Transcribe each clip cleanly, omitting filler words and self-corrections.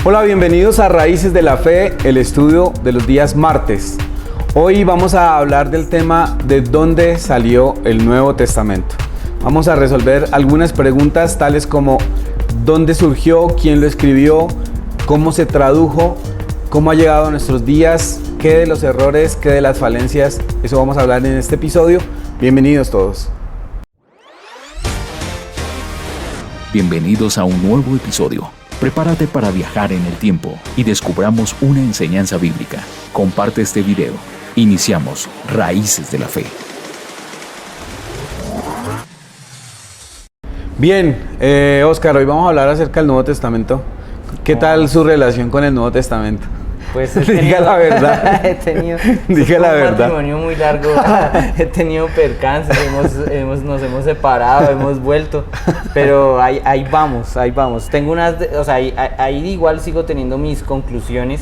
Hola, bienvenidos a Raíces de la Fe, el estudio de los días martes. Hoy vamos a hablar del tema de dónde salió el Nuevo Testamento. Vamos a resolver algunas preguntas tales como dónde surgió, quién lo escribió, cómo se tradujo, cómo ha llegado a nuestros días, qué de los errores, qué de las falencias. Eso vamos a hablar en este episodio. Bienvenidos todos. Bienvenidos a un nuevo episodio. Prepárate para viajar en el tiempo y descubramos una enseñanza bíblica. Comparte este video. Iniciamos Raíces de la Fe. Bien, Oscar, hoy vamos a hablar acerca del Nuevo Testamento. ¿Qué tal su relación con el Nuevo Testamento? Pues diga la verdad. Diga la verdad. Un matrimonio muy largo. He tenido percances, nos hemos separado, hemos vuelto, pero ahí vamos. Tengo ahí igual sigo teniendo mis conclusiones,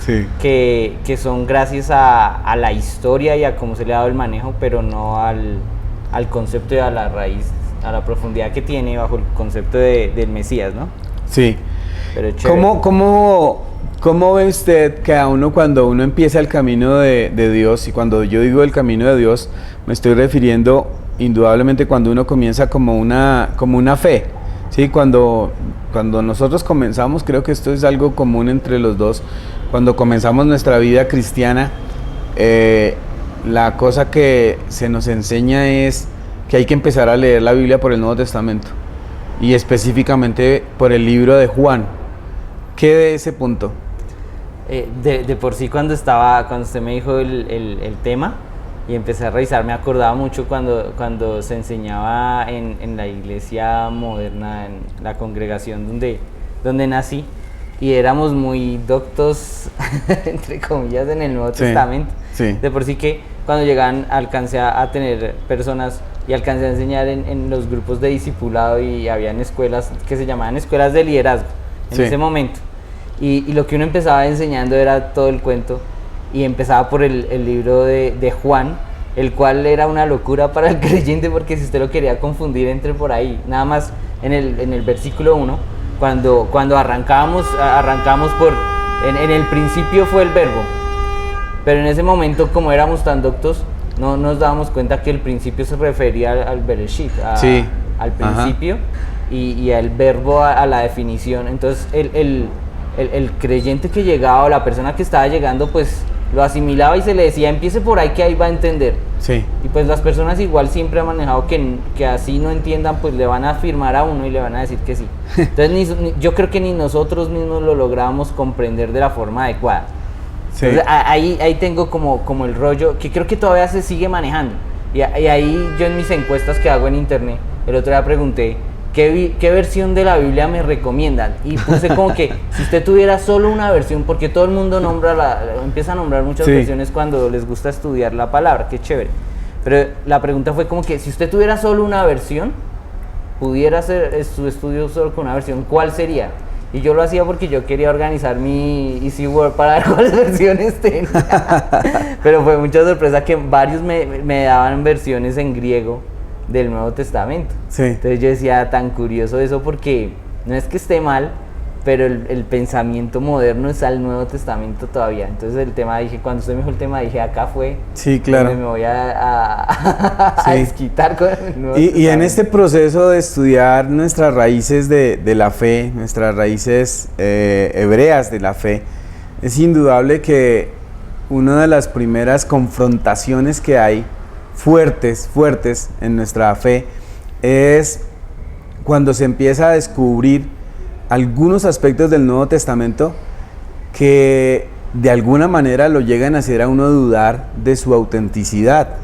sí, que son gracias a la historia y a cómo se le ha dado el manejo, pero no al concepto y a la raíz, a la profundidad que tiene bajo el concepto del Mesías, ¿no? Sí. Pero chévere. ¿Cómo ve usted que a uno, cuando uno empieza el camino de Dios, y cuando yo digo el camino de Dios, me estoy refiriendo indudablemente cuando uno comienza como una fe, ¿sí? Cuando nosotros comenzamos, creo que esto es algo común entre los dos, cuando comenzamos nuestra vida cristiana, la cosa que se nos enseña es que hay que empezar a leer la Biblia por el Nuevo Testamento, y específicamente por el libro de Juan. ¿Qué de ese punto? De por sí cuando usted me dijo el tema y empecé a revisar, me acordaba mucho cuando se enseñaba en la iglesia moderna, en la congregación donde nací, y éramos muy doctos, entre comillas, en el Nuevo Testamento. Sí. De por sí que cuando llegaban alcancé a tener personas y alcancé a enseñar en los grupos de discipulado, y habían escuelas que se llamaban escuelas de liderazgo en ese momento. Y lo que uno empezaba enseñando era todo el cuento, y empezaba por el libro de Juan, el cual era una locura para el creyente, porque si usted lo quería confundir entre por ahí, nada más en el versículo 1, cuando arrancábamos en el principio fue el verbo, pero en ese momento, como éramos tan doctos, no nos dábamos cuenta que el principio se refería al Bereshit, al principio, y al verbo a la definición. Entonces el creyente que llegaba, o la persona que estaba llegando, pues lo asimilaba y se le decía, empiece por ahí que ahí va a entender. Sí. Y pues las personas igual siempre han manejado que así no entiendan, pues le van a afirmar a uno y le van a decir que sí. Entonces yo creo que ni nosotros mismos lo lográbamos comprender de la forma adecuada. Sí. Entonces ahí tengo como el rollo que creo que todavía se sigue manejando. Y ahí yo en mis encuestas que hago en internet, el otro día pregunté, ¿qué versión de la Biblia me recomiendan? Y puse como que si usted tuviera solo una versión, porque todo el mundo empieza a nombrar muchas versiones cuando les gusta estudiar la palabra, qué chévere. Pero la pregunta fue como que si usted tuviera solo una versión, pudiera hacer su estudio solo con una versión, ¿cuál sería? Y yo lo hacía porque yo quería organizar mi Easy Word para ver cuáles versiones tenía. Pero fue mucha sorpresa que varios me daban versiones en griego del Nuevo Testamento. Sí. Entonces yo decía, tan curioso eso, porque no es que esté mal, pero el pensamiento moderno es al Nuevo Testamento todavía. Entonces cuando usted me dijo el tema, dije, acá fue. Sí, claro. Donde me voy a desquitar con el Nuevo Testamento. Y en este proceso de estudiar nuestras raíces de la fe, nuestras raíces hebreas de la fe, es indudable que una de las primeras confrontaciones que hay fuertes en nuestra fe es cuando se empieza a descubrir algunos aspectos del Nuevo Testamento que de alguna manera lo llegan a hacer a uno dudar de su autenticidad,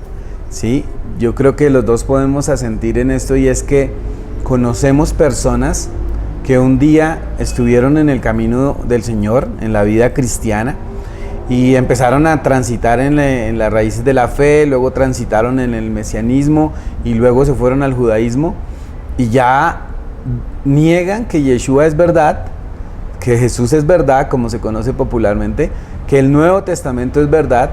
¿sí? Yo creo que los dos podemos asentir en esto, y es que conocemos personas que un día estuvieron en el camino del Señor, en la vida cristiana, y empezaron a transitar en las raíces de la fe, luego transitaron en el mesianismo y luego se fueron al judaísmo, y ya niegan que Yeshua es verdad, que Jesús es verdad, como se conoce popularmente, que el Nuevo Testamento es verdad,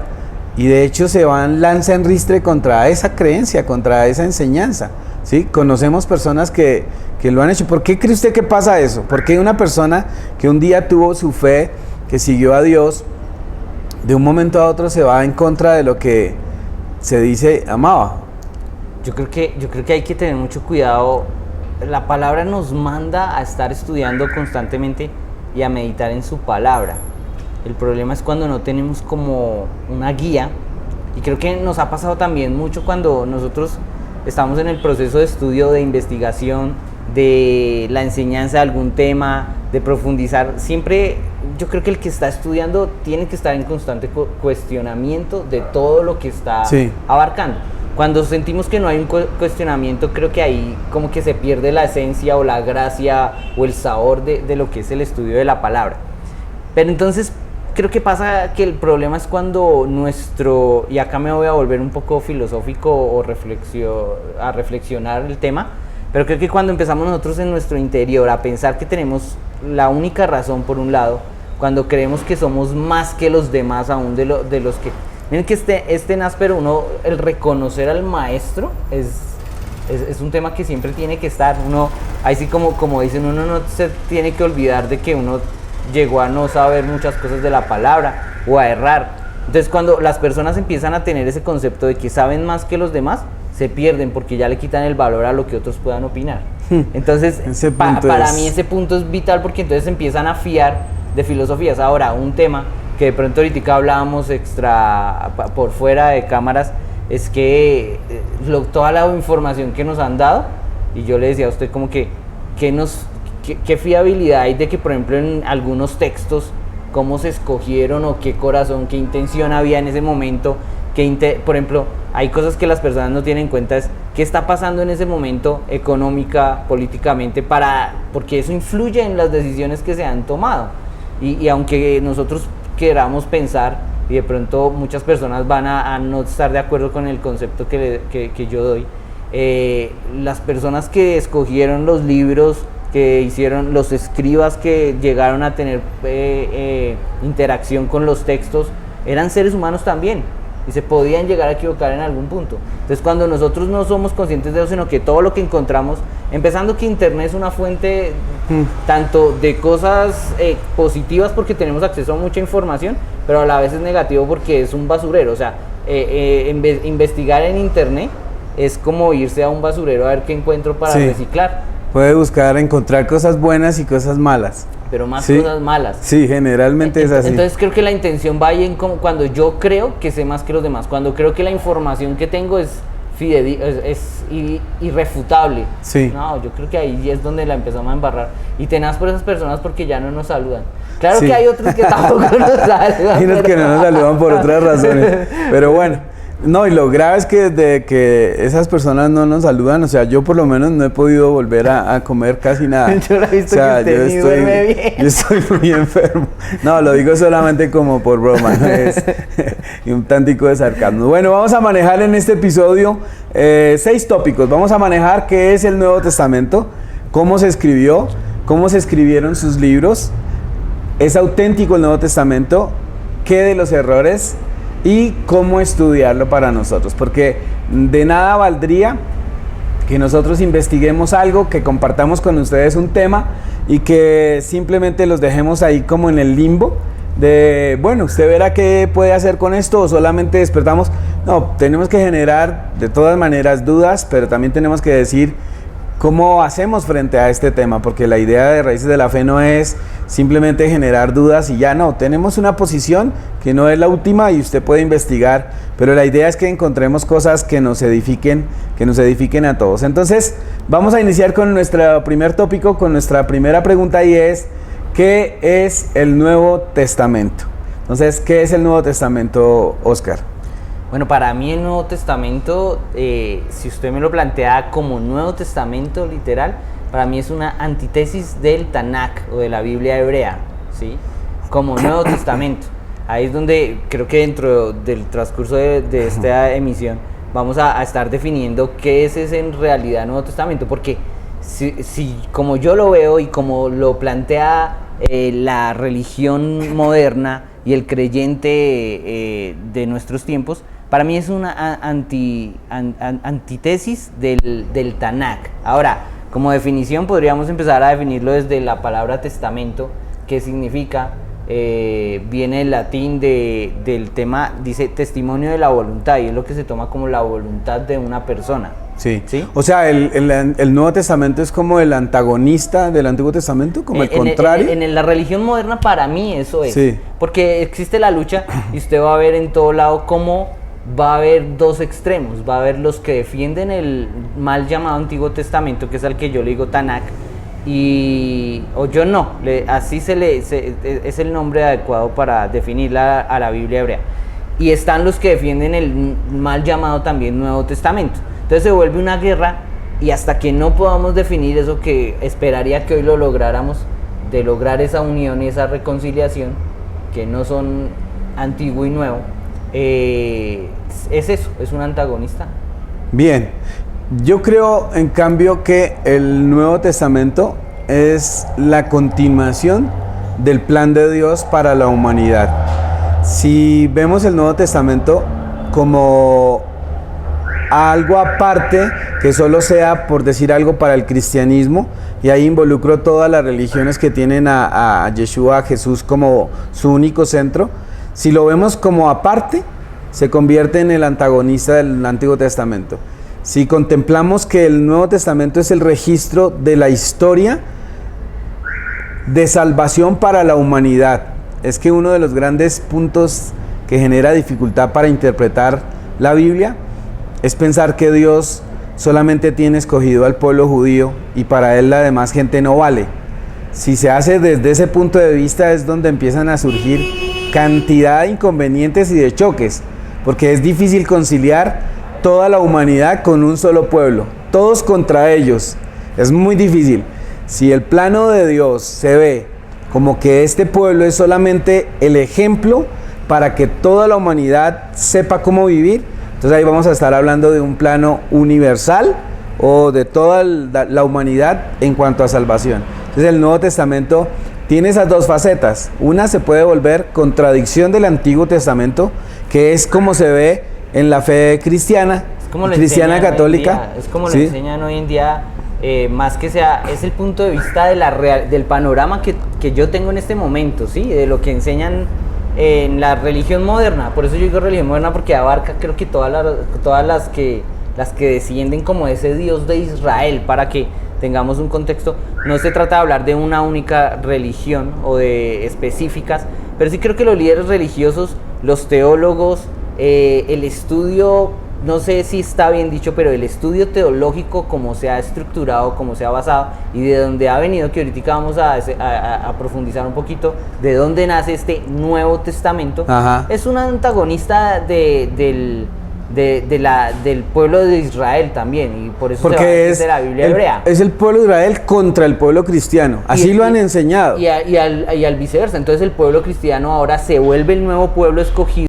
y de hecho se lanzan ristre contra esa creencia, contra esa enseñanza, ¿sí? Conocemos personas que lo han hecho. ¿Por qué cree usted que pasa eso? ¿Por qué una persona que un día tuvo su fe, que siguió a Dios, de un momento a otro se va en contra de lo que se dice amaba? Yo creo que hay que tener mucho cuidado. La palabra nos manda a estar estudiando constantemente y a meditar en su palabra. El problema es cuando no tenemos como una guía, y creo que nos ha pasado también mucho cuando nosotros estamos en el proceso de estudio, de investigación, de la enseñanza de algún tema, de profundizar. Siempre yo creo que el que está estudiando tiene que estar en constante cuestionamiento de todo lo que está abarcando. Cuando sentimos que no hay un cuestionamiento, creo que ahí como que se pierde la esencia o la gracia o el sabor de lo que es el estudio de la palabra. Pero entonces creo que pasa que el problema es cuando y acá me voy a volver un poco filosófico o a reflexionar el tema, pero creo que cuando empezamos nosotros en nuestro interior a pensar que tenemos la única razón por un lado, cuando creemos que somos más que los demás aún de los que... Miren que este áspero, el reconocer al maestro es un tema que siempre tiene que estar. Uno, ahí sí como dicen, uno no se tiene que olvidar de que uno llegó a no saber muchas cosas de la palabra o a errar. Entonces cuando las personas empiezan a tener ese concepto de que saben más que los demás, se pierden porque ya le quitan el valor a lo que otros puedan opinar. Entonces para mí ese punto es vital, porque entonces empiezan a fiar de filosofías. Ahora, un tema que de pronto ahorita hablábamos por fuera de cámaras, es que toda la información que nos han dado, y yo le decía a usted como que qué fiabilidad hay de que, por ejemplo, en algunos textos, cómo se escogieron o qué corazón, qué intención había en ese momento, por ejemplo, hay cosas que las personas no tienen en cuenta, es qué está pasando en ese momento económica, políticamente, porque eso influye en las decisiones que se han tomado. Y aunque nosotros queramos pensar, y de pronto muchas personas van a no estar de acuerdo con el concepto que yo doy, las personas que escogieron los libros, que hicieron los escribas que llegaron a tener interacción con los textos, eran seres humanos también, y se podían llegar a equivocar en algún punto. Entonces cuando nosotros no somos conscientes de eso, sino que todo lo que encontramos, empezando que internet es una fuente tanto de cosas positivas porque tenemos acceso a mucha información, pero a la vez es negativo porque es un basurero. O sea, investigar en internet es como irse a un basurero a ver qué encuentro para reciclar. Puede encontrar cosas buenas y cosas malas, pero más cosas malas. Sí, generalmente es así. Entonces creo que la intención va ahí en cuando yo creo que sé más que los demás, cuando creo que la información que tengo es irrefutable. Sí. No, yo creo que ahí es donde la empezamos a embarrar. Y tenaz por esas personas porque ya no nos saludan. Claro que hay otros que tampoco nos saludan. Hay unos que no nos saludan por otras razones. Pero bueno. No, y lo grave es que desde que esas personas no nos saludan, o sea, yo por lo menos no he podido volver a comer casi nada. Yo lo he visto, o sea, que usted ni duerme bien. Yo estoy muy enfermo. No, lo digo solamente como por broma, ¿no? Y un tantico de sarcasmo. Bueno, vamos a manejar en este episodio 6 tópicos. Vamos a manejar qué es el Nuevo Testamento, cómo se escribió, cómo se escribieron sus libros, es auténtico el Nuevo Testamento, qué de los errores y cómo estudiarlo para nosotros, porque de nada valdría que nosotros investiguemos algo, que compartamos con ustedes un tema y que simplemente los dejemos ahí como en el limbo de, bueno, usted verá qué puede hacer con esto, o solamente despertamos. No, tenemos que generar de todas maneras dudas, pero también tenemos que decir cómo hacemos frente a este tema, porque la idea de Raíces de la Fe no es simplemente generar dudas y ya no, tenemos una posición que no es la última y usted puede investigar, pero la idea es que encontremos cosas que nos edifiquen a todos. Entonces, vamos a iniciar con nuestro primer tópico, con nuestra primera pregunta, y es, ¿qué es el Nuevo Testamento? Entonces, ¿qué es el Nuevo Testamento, Oscar? Bueno, para mí el Nuevo Testamento, si usted me lo plantea como Nuevo Testamento literal, para mí es una antítesis del Tanakh o de la Biblia hebrea, ¿sí? Como Nuevo Testamento. Ahí es donde creo que dentro del transcurso de esta emisión vamos a estar definiendo qué es ese en realidad Nuevo Testamento, porque si como yo lo veo y como lo plantea la religión moderna y el creyente de nuestros tiempos, para mí es una antítesis del Tanakh. Ahora, como definición podríamos empezar a definirlo desde la palabra testamento, que significa, viene del latín del tema, dice testimonio de la voluntad, y es lo que se toma como la voluntad de una persona. Sí. ¿Sí? O sea, el Nuevo Testamento es como el antagonista del Antiguo Testamento, como el contrario. En la religión moderna, para mí eso es. Sí. Porque existe la lucha y usted va a ver en todo lado cómo va a haber dos extremos. Va a haber los que defienden el mal llamado Antiguo Testamento, que es al que yo le digo Tanakh, o yo no, así es el nombre adecuado para definirla a la Biblia hebrea. Y están los que defienden el mal llamado también Nuevo Testamento. Entonces se vuelve una guerra, y hasta que no podamos definir eso, que esperaría que hoy lo lográramos, de lograr esa unión y esa reconciliación, que no son antiguo y nuevo, es eso, es un antagonista. Bien, yo creo en cambio que el Nuevo Testamento es la continuación del plan de Dios para la humanidad. Si vemos el Nuevo Testamento como algo aparte, que solo sea, por decir algo, para el cristianismo, y ahí involucro todas las religiones que tienen a Yeshua, a Jesús, como su único centro. Si lo vemos como aparte, se convierte en el antagonista del Antiguo Testamento. Si contemplamos que el Nuevo Testamento es el registro de la historia de salvación para la humanidad, es que uno de los grandes puntos que genera dificultad para interpretar la Biblia es pensar que Dios solamente tiene escogido al pueblo judío y para él la demás gente no vale. Si se hace desde ese punto de vista, es donde empiezan a surgir cantidad de inconvenientes y de choques, porque es difícil conciliar toda la humanidad con un solo pueblo, todos contra ellos. Es muy difícil. Si el plano de Dios se ve como que este pueblo es solamente el ejemplo para que toda la humanidad sepa cómo vivir, entonces ahí vamos a estar hablando de un plano universal o de toda la humanidad en cuanto a salvación. Entonces el Nuevo Testamento tiene esas dos facetas. Una se puede volver contradicción del Antiguo Testamento, que es como se ve en la fe cristiana, cristiana católica. Es como lo ¿sí? enseñan hoy en día, más que sea, es el punto de vista de del panorama que yo tengo en este momento, ¿sí? De lo que enseñan en la religión moderna. Por eso yo digo religión moderna, porque abarca, creo que todas las que descienden como ese Dios de Israel, para que tengamos un contexto. No se trata de hablar de una única religión o de específicas, pero sí creo que los líderes religiosos, los teólogos, el estudio, no sé si está bien dicho, pero el estudio teológico, como se ha estructurado, como se ha basado y de dónde ha venido, que ahorita vamos a profundizar un poquito, de dónde nace este Nuevo Testamento. Ajá. Es un antagonista del pueblo de Israel también, y por eso porque se va desde la Biblia hebrea. Es el pueblo de Israel contra el pueblo cristiano, así lo han enseñado. Y al viceversa. Entonces el pueblo cristiano ahora se vuelve el nuevo pueblo escogido.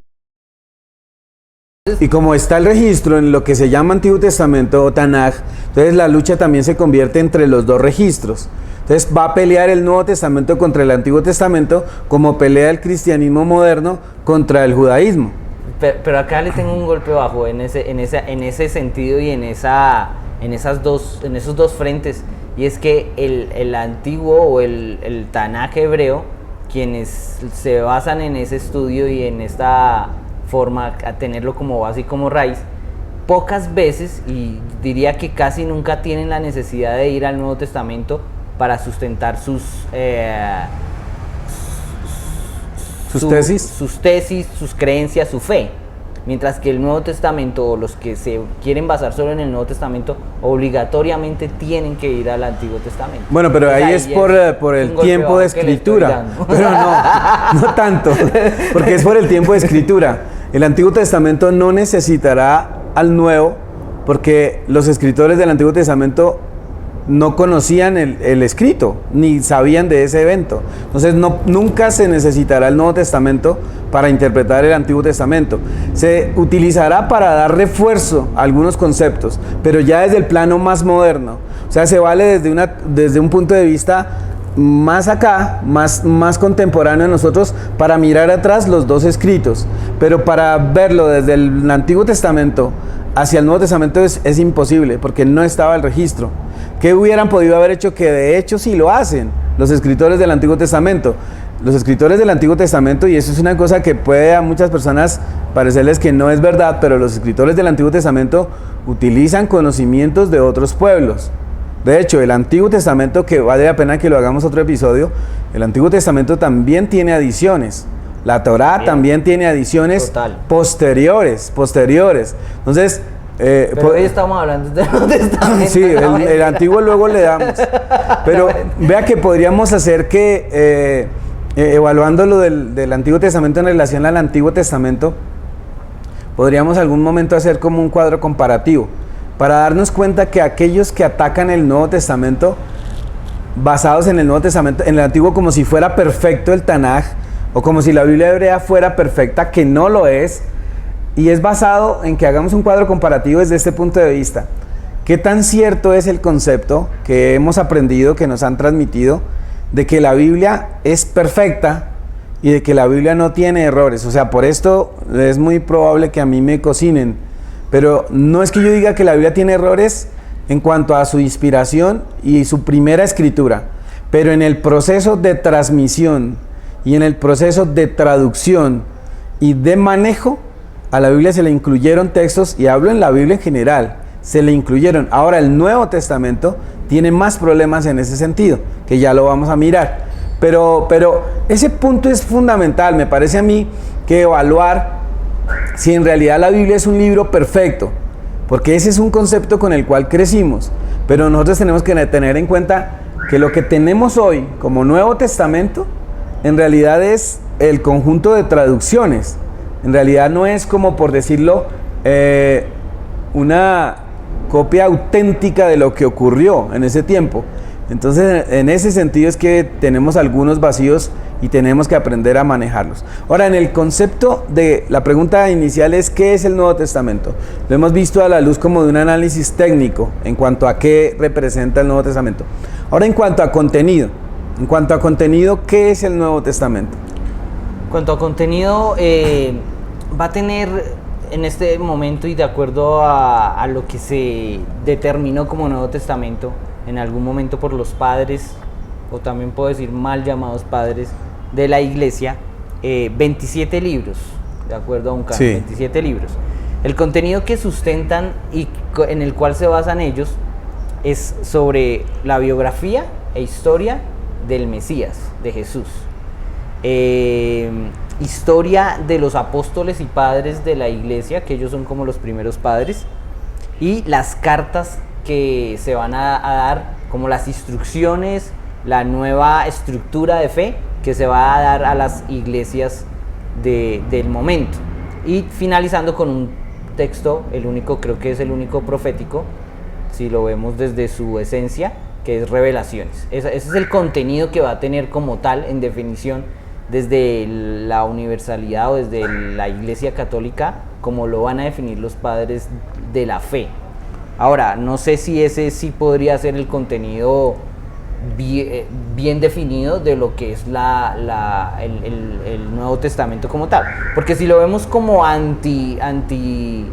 Y como está el registro en lo que se llama Antiguo Testamento o Tanaj, entonces la lucha también se convierte entre los dos registros. Entonces va a pelear el Nuevo Testamento contra el Antiguo Testamento, como pelea el cristianismo moderno contra el judaísmo. Pero acá le tengo un golpe bajo en ese sentido y en esos dos frentes, y es que el antiguo o el Tanaj hebreo, quienes se basan en ese estudio y en esta forma a tenerlo como base y como raíz, pocas veces, y diría que casi nunca, tienen la necesidad de ir al Nuevo Testamento para sustentar sus tesis, sus creencias, su fe. Mientras que el Nuevo Testamento, o los que se quieren basar solo en el Nuevo Testamento, obligatoriamente tienen que ir al Antiguo Testamento. Bueno, pero ahí es por el tiempo de escritura. Pero no tanto, porque es por el tiempo de escritura. El Antiguo Testamento no necesitará al Nuevo, porque los escritores del Antiguo Testamento no conocían el escrito, ni sabían de ese evento. Entonces nunca se necesitará el Nuevo Testamento para interpretar el Antiguo Testamento. Se utilizará para dar refuerzo a algunos conceptos, pero ya desde el plano más moderno. O sea, se vale desde un punto de vista más acá, más contemporáneo a nosotros, para mirar atrás los dos escritos. Pero para verlo desde el Antiguo Testamento hacia el Nuevo Testamento es imposible, porque no estaba el registro. ¿Qué hubieran podido haber hecho? Que de hecho sí lo hacen los escritores del Antiguo Testamento. Los escritores del Antiguo Testamento, y eso es una cosa que puede a muchas personas parecerles que no es verdad, pero los escritores del Antiguo Testamento utilizan conocimientos de otros pueblos. De hecho, el Antiguo Testamento, que vale la pena que lo hagamos otro episodio, el Antiguo Testamento también tiene adiciones. La Torá también tiene adiciones posteriores. Entonces, pero hoy estamos hablando del Nuevo Testamento. Sí, el antiguo luego le damos. Pero vea que podríamos hacer que, evaluando lo del Antiguo Testamento en relación al Antiguo Testamento, podríamos algún momento hacer como un cuadro comparativo, para darnos cuenta que aquellos que atacan el Nuevo Testamento, basados en el Nuevo Testamento, en el Antiguo, como si fuera perfecto el Tanaj, o como si la Biblia hebrea fuera perfecta, que no lo es, y es basado en que hagamos un cuadro comparativo desde este punto de vista. ¿Qué tan cierto es el concepto que hemos aprendido, que nos han transmitido, de que la Biblia es perfecta y de que la Biblia no tiene errores? O sea, por esto es muy probable que a mí me cocinen, pero no es que yo diga que la Biblia tiene errores en cuanto a su inspiración y su primera escritura, pero en el proceso de transmisión y en el proceso de traducción y de manejo, a la Biblia se le incluyeron textos, y hablo en la Biblia en general, se le incluyeron. Ahora el Nuevo Testamento tiene más problemas en ese sentido, que ya lo vamos a mirar. Pero ese punto es fundamental, me parece a mí, que evaluar si en realidad la Biblia es un libro perfecto, porque ese es un concepto con el cual crecimos. Pero nosotros tenemos que tener en cuenta que lo que tenemos hoy como Nuevo Testamento, en realidad es el conjunto de traducciones. En realidad no es, como por decirlo, una copia auténtica de lo que ocurrió en ese tiempo. Entonces, en ese sentido es que tenemos algunos vacíos y tenemos que aprender a manejarlos. Ahora, en el concepto de la pregunta inicial es ¿qué es el Nuevo Testamento? Lo hemos visto a la luz como de un análisis técnico en cuanto a qué representa el Nuevo Testamento. Ahora, en cuanto a contenido, ¿qué es el Nuevo Testamento? En cuanto a contenido, va a tener en este momento, y de acuerdo a lo que se determinó como Nuevo Testamento en algún momento por los padres, o también puedo decir mal llamados padres de la iglesia, 27 libros, de acuerdo a un canon, sí. 27 libros. El contenido que sustentan y en el cual se basan ellos es sobre la biografía e historia del Mesías, de Jesús. Historia de los apóstoles y padres de la iglesia, que ellos son como los primeros padres, y las cartas que se van a dar, como las instrucciones, la nueva estructura de fe que se va a dar a las iglesias del momento, y finalizando con un texto, creo que es el único profético, si lo vemos desde su esencia, que es Revelaciones. Ese es el contenido que va a tener como tal, en definición, desde la universalidad o desde la Iglesia Católica, como lo van a definir los padres de la fe. Ahora, no sé si ese sí podría ser el contenido bien definido de lo que es el Nuevo Testamento como tal, porque si lo vemos como anti-Tanaj,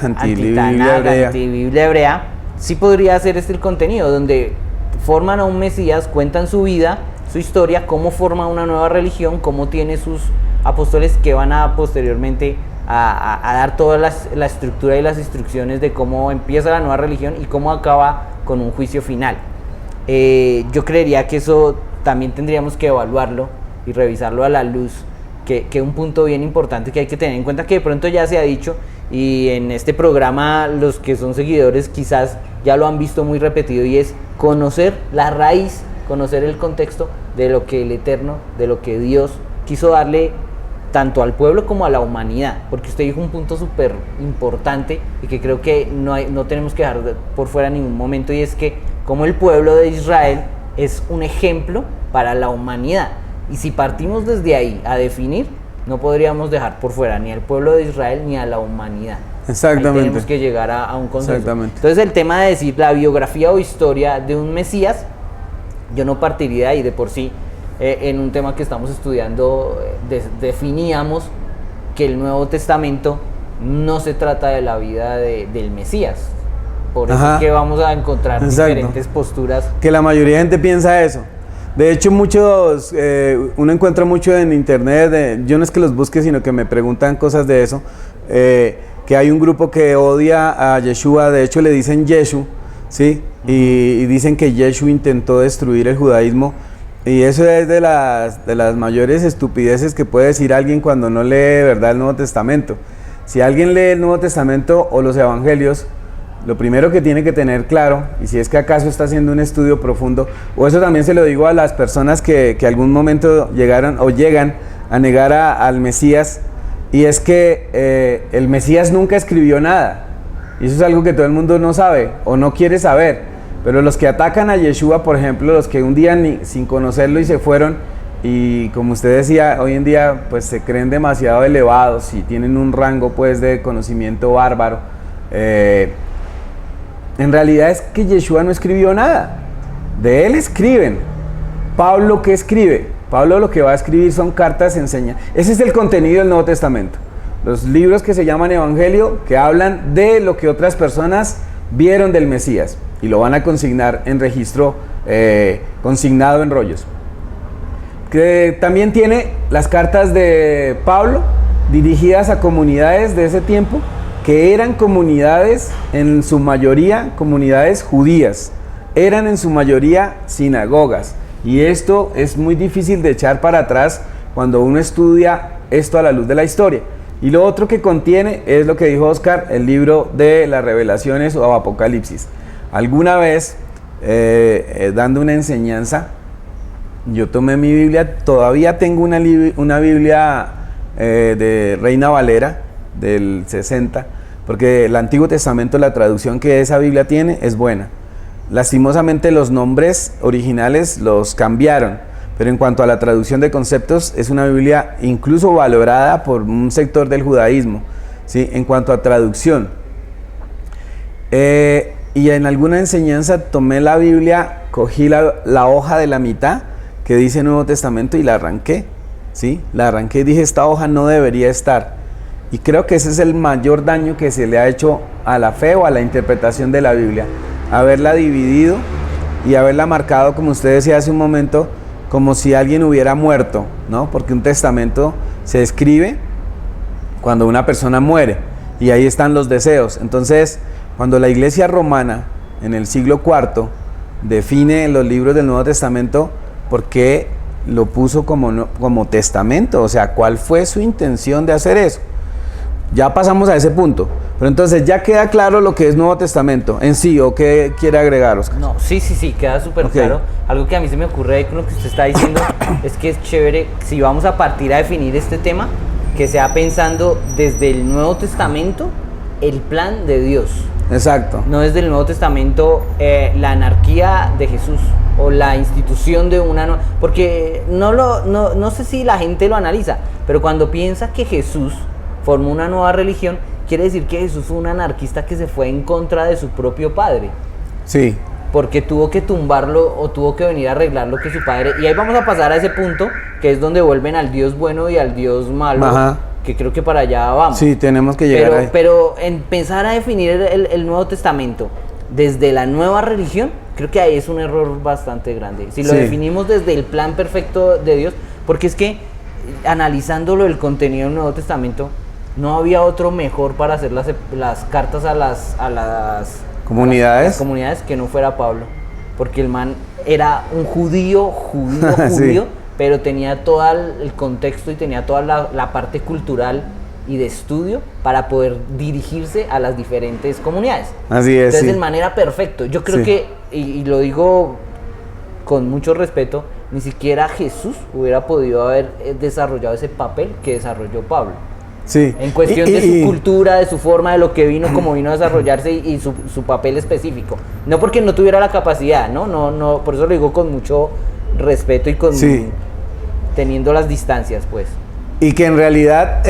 anti-Biblia hebrea, sí podría ser el contenido, donde forman a un Mesías, cuentan su vida, su historia, cómo forma una nueva religión, cómo tiene sus apóstoles que van a posteriormente a dar toda la estructura y las instrucciones de cómo empieza la nueva religión y cómo acaba con un juicio final. Yo creería que eso también tendríamos que evaluarlo y revisarlo a la luz, que un punto bien importante que hay que tener en cuenta, que de pronto ya se ha dicho, y en este programa los que son seguidores quizás ya lo han visto muy repetido, y es conocer la raíz, conocer el contexto de lo que el Eterno, de lo que Dios quiso darle tanto al pueblo como a la humanidad, porque usted dijo un punto súper importante y que creo que no tenemos que dejar por fuera en ningún momento, y es que como el pueblo de Israel es un ejemplo para la humanidad, y si partimos desde ahí a definir, no podríamos dejar por fuera ni al pueblo de Israel ni a la humanidad. Exactamente. Ahí tenemos que llegar a un consenso. Exactamente. Entonces el tema de decir la biografía o historia de un Mesías yo no partiría de ahí. De por sí, en un tema que estamos estudiando, definíamos que el Nuevo Testamento no se trata de la vida del Mesías. Por eso es que vamos a encontrar diferentes posturas. Que la mayoría de gente piensa eso. De hecho, uno encuentra mucho en internet, yo no es que los busque, sino que me preguntan cosas de eso, que hay un grupo que odia a Yeshua, de hecho le dicen Yeshu, ¿sí? Y dicen que Yeshu intentó destruir el judaísmo, y eso es de las mayores estupideces que puede decir alguien cuando no lee de verdad el Nuevo Testamento. Si alguien lee el Nuevo Testamento o los Evangelios, lo primero que tiene que tener claro, y si es que acaso está haciendo un estudio profundo, o eso también se lo digo a las personas que algún momento llegaron o llegan a negar al Mesías, y es que el Mesías nunca escribió nada, y eso es algo que todo el mundo no sabe o no quiere saber, pero los que atacan a Yeshua, por ejemplo, los que un día sin conocerlo y se fueron, y como usted decía, hoy en día pues se creen demasiado elevados y tienen un rango pues de conocimiento bárbaro, en realidad es que Yeshua no escribió nada, de él escriben. Pablo, ¿qué escribe? Pablo lo que va a escribir son cartas, enseña. Ese es el contenido del Nuevo Testamento. Los libros que se llaman Evangelio, que hablan de lo que otras personas vieron del Mesías y lo van a consignar en registro, consignado en rollos. Que también tiene las cartas de Pablo dirigidas a comunidades de ese tiempo, que eran comunidades, en su mayoría, comunidades judías, eran en su mayoría sinagogas, y esto es muy difícil de echar para atrás cuando uno estudia esto a la luz de la historia. Y lo otro que contiene es lo que dijo Oscar, el libro de las Revelaciones o Apocalipsis. Alguna vez, dando una enseñanza, yo tomé mi Biblia, todavía tengo una Biblia de Reina Valera del 60, porque el Antiguo Testamento, la traducción que esa Biblia tiene es buena. Lastimosamente los nombres originales los cambiaron, pero en cuanto a la traducción de conceptos es una Biblia incluso valorada por un sector del judaísmo, ¿sí? En cuanto a traducción. Y en alguna enseñanza tomé la Biblia, cogí la hoja de la mitad que dice Nuevo Testamento y la arranqué, ¿sí? La arranqué y dije, esta hoja no debería estar. Y creo que ese es el mayor daño que se le ha hecho a la fe o a la interpretación de la Biblia, haberla dividido y haberla marcado, como usted decía hace un momento, como si alguien hubiera muerto, ¿no? Porque un testamento se escribe cuando una persona muere y ahí están los deseos. Entonces, cuando la Iglesia romana en el siglo IV define los libros del Nuevo Testamento, ¿por qué lo puso como testamento? O sea, ¿cuál fue su intención de hacer eso? Ya pasamos a ese punto, pero entonces ya queda claro lo que es Nuevo Testamento en sí, ¿o qué quiere agregar, Oscar? No, sí, queda súper claro. Algo que a mí se me ocurre ahí con lo que usted está diciendo es que es chévere, si vamos a partir a definir este tema, que sea pensando desde el Nuevo Testamento el plan de Dios. Exacto. No desde el Nuevo Testamento la anarquía de Jesús o la institución de una... Porque no sé si la gente lo analiza, pero cuando piensa que Jesús formó una nueva religión, quiere decir que Jesús fue un anarquista que se fue en contra de su propio padre. Sí. Porque tuvo que tumbarlo o tuvo que venir a arreglar lo que su padre... Y ahí vamos a pasar a ese punto, que es donde vuelven al Dios bueno y al Dios malo. Ajá. Que creo que para allá vamos. Sí, tenemos que llegar ahí. Pero en pensar a definir el Nuevo Testamento desde la nueva religión, creo que ahí es un error bastante grande. Si lo definimos desde el plan perfecto de Dios, porque es que analizándolo el contenido del Nuevo Testamento, no había otro mejor para hacer las cartas a las comunidades. A las comunidades que no fuera Pablo, porque el man era un judío, Sí. pero tenía todo el contexto y tenía toda la parte cultural y de estudio para poder dirigirse a las diferentes comunidades. Así es. Entonces, sí. de manera perfecta. Yo creo que, y lo digo con mucho respeto, ni siquiera Jesús hubiera podido haber desarrollado ese papel que desarrolló Pablo. Sí. En cuestión de su cultura, de su forma, de lo que vino, como vino a desarrollarse y su papel específico. No porque no tuviera la capacidad, no, por eso lo digo con mucho respeto y teniendo las distancias, pues. Y que en realidad,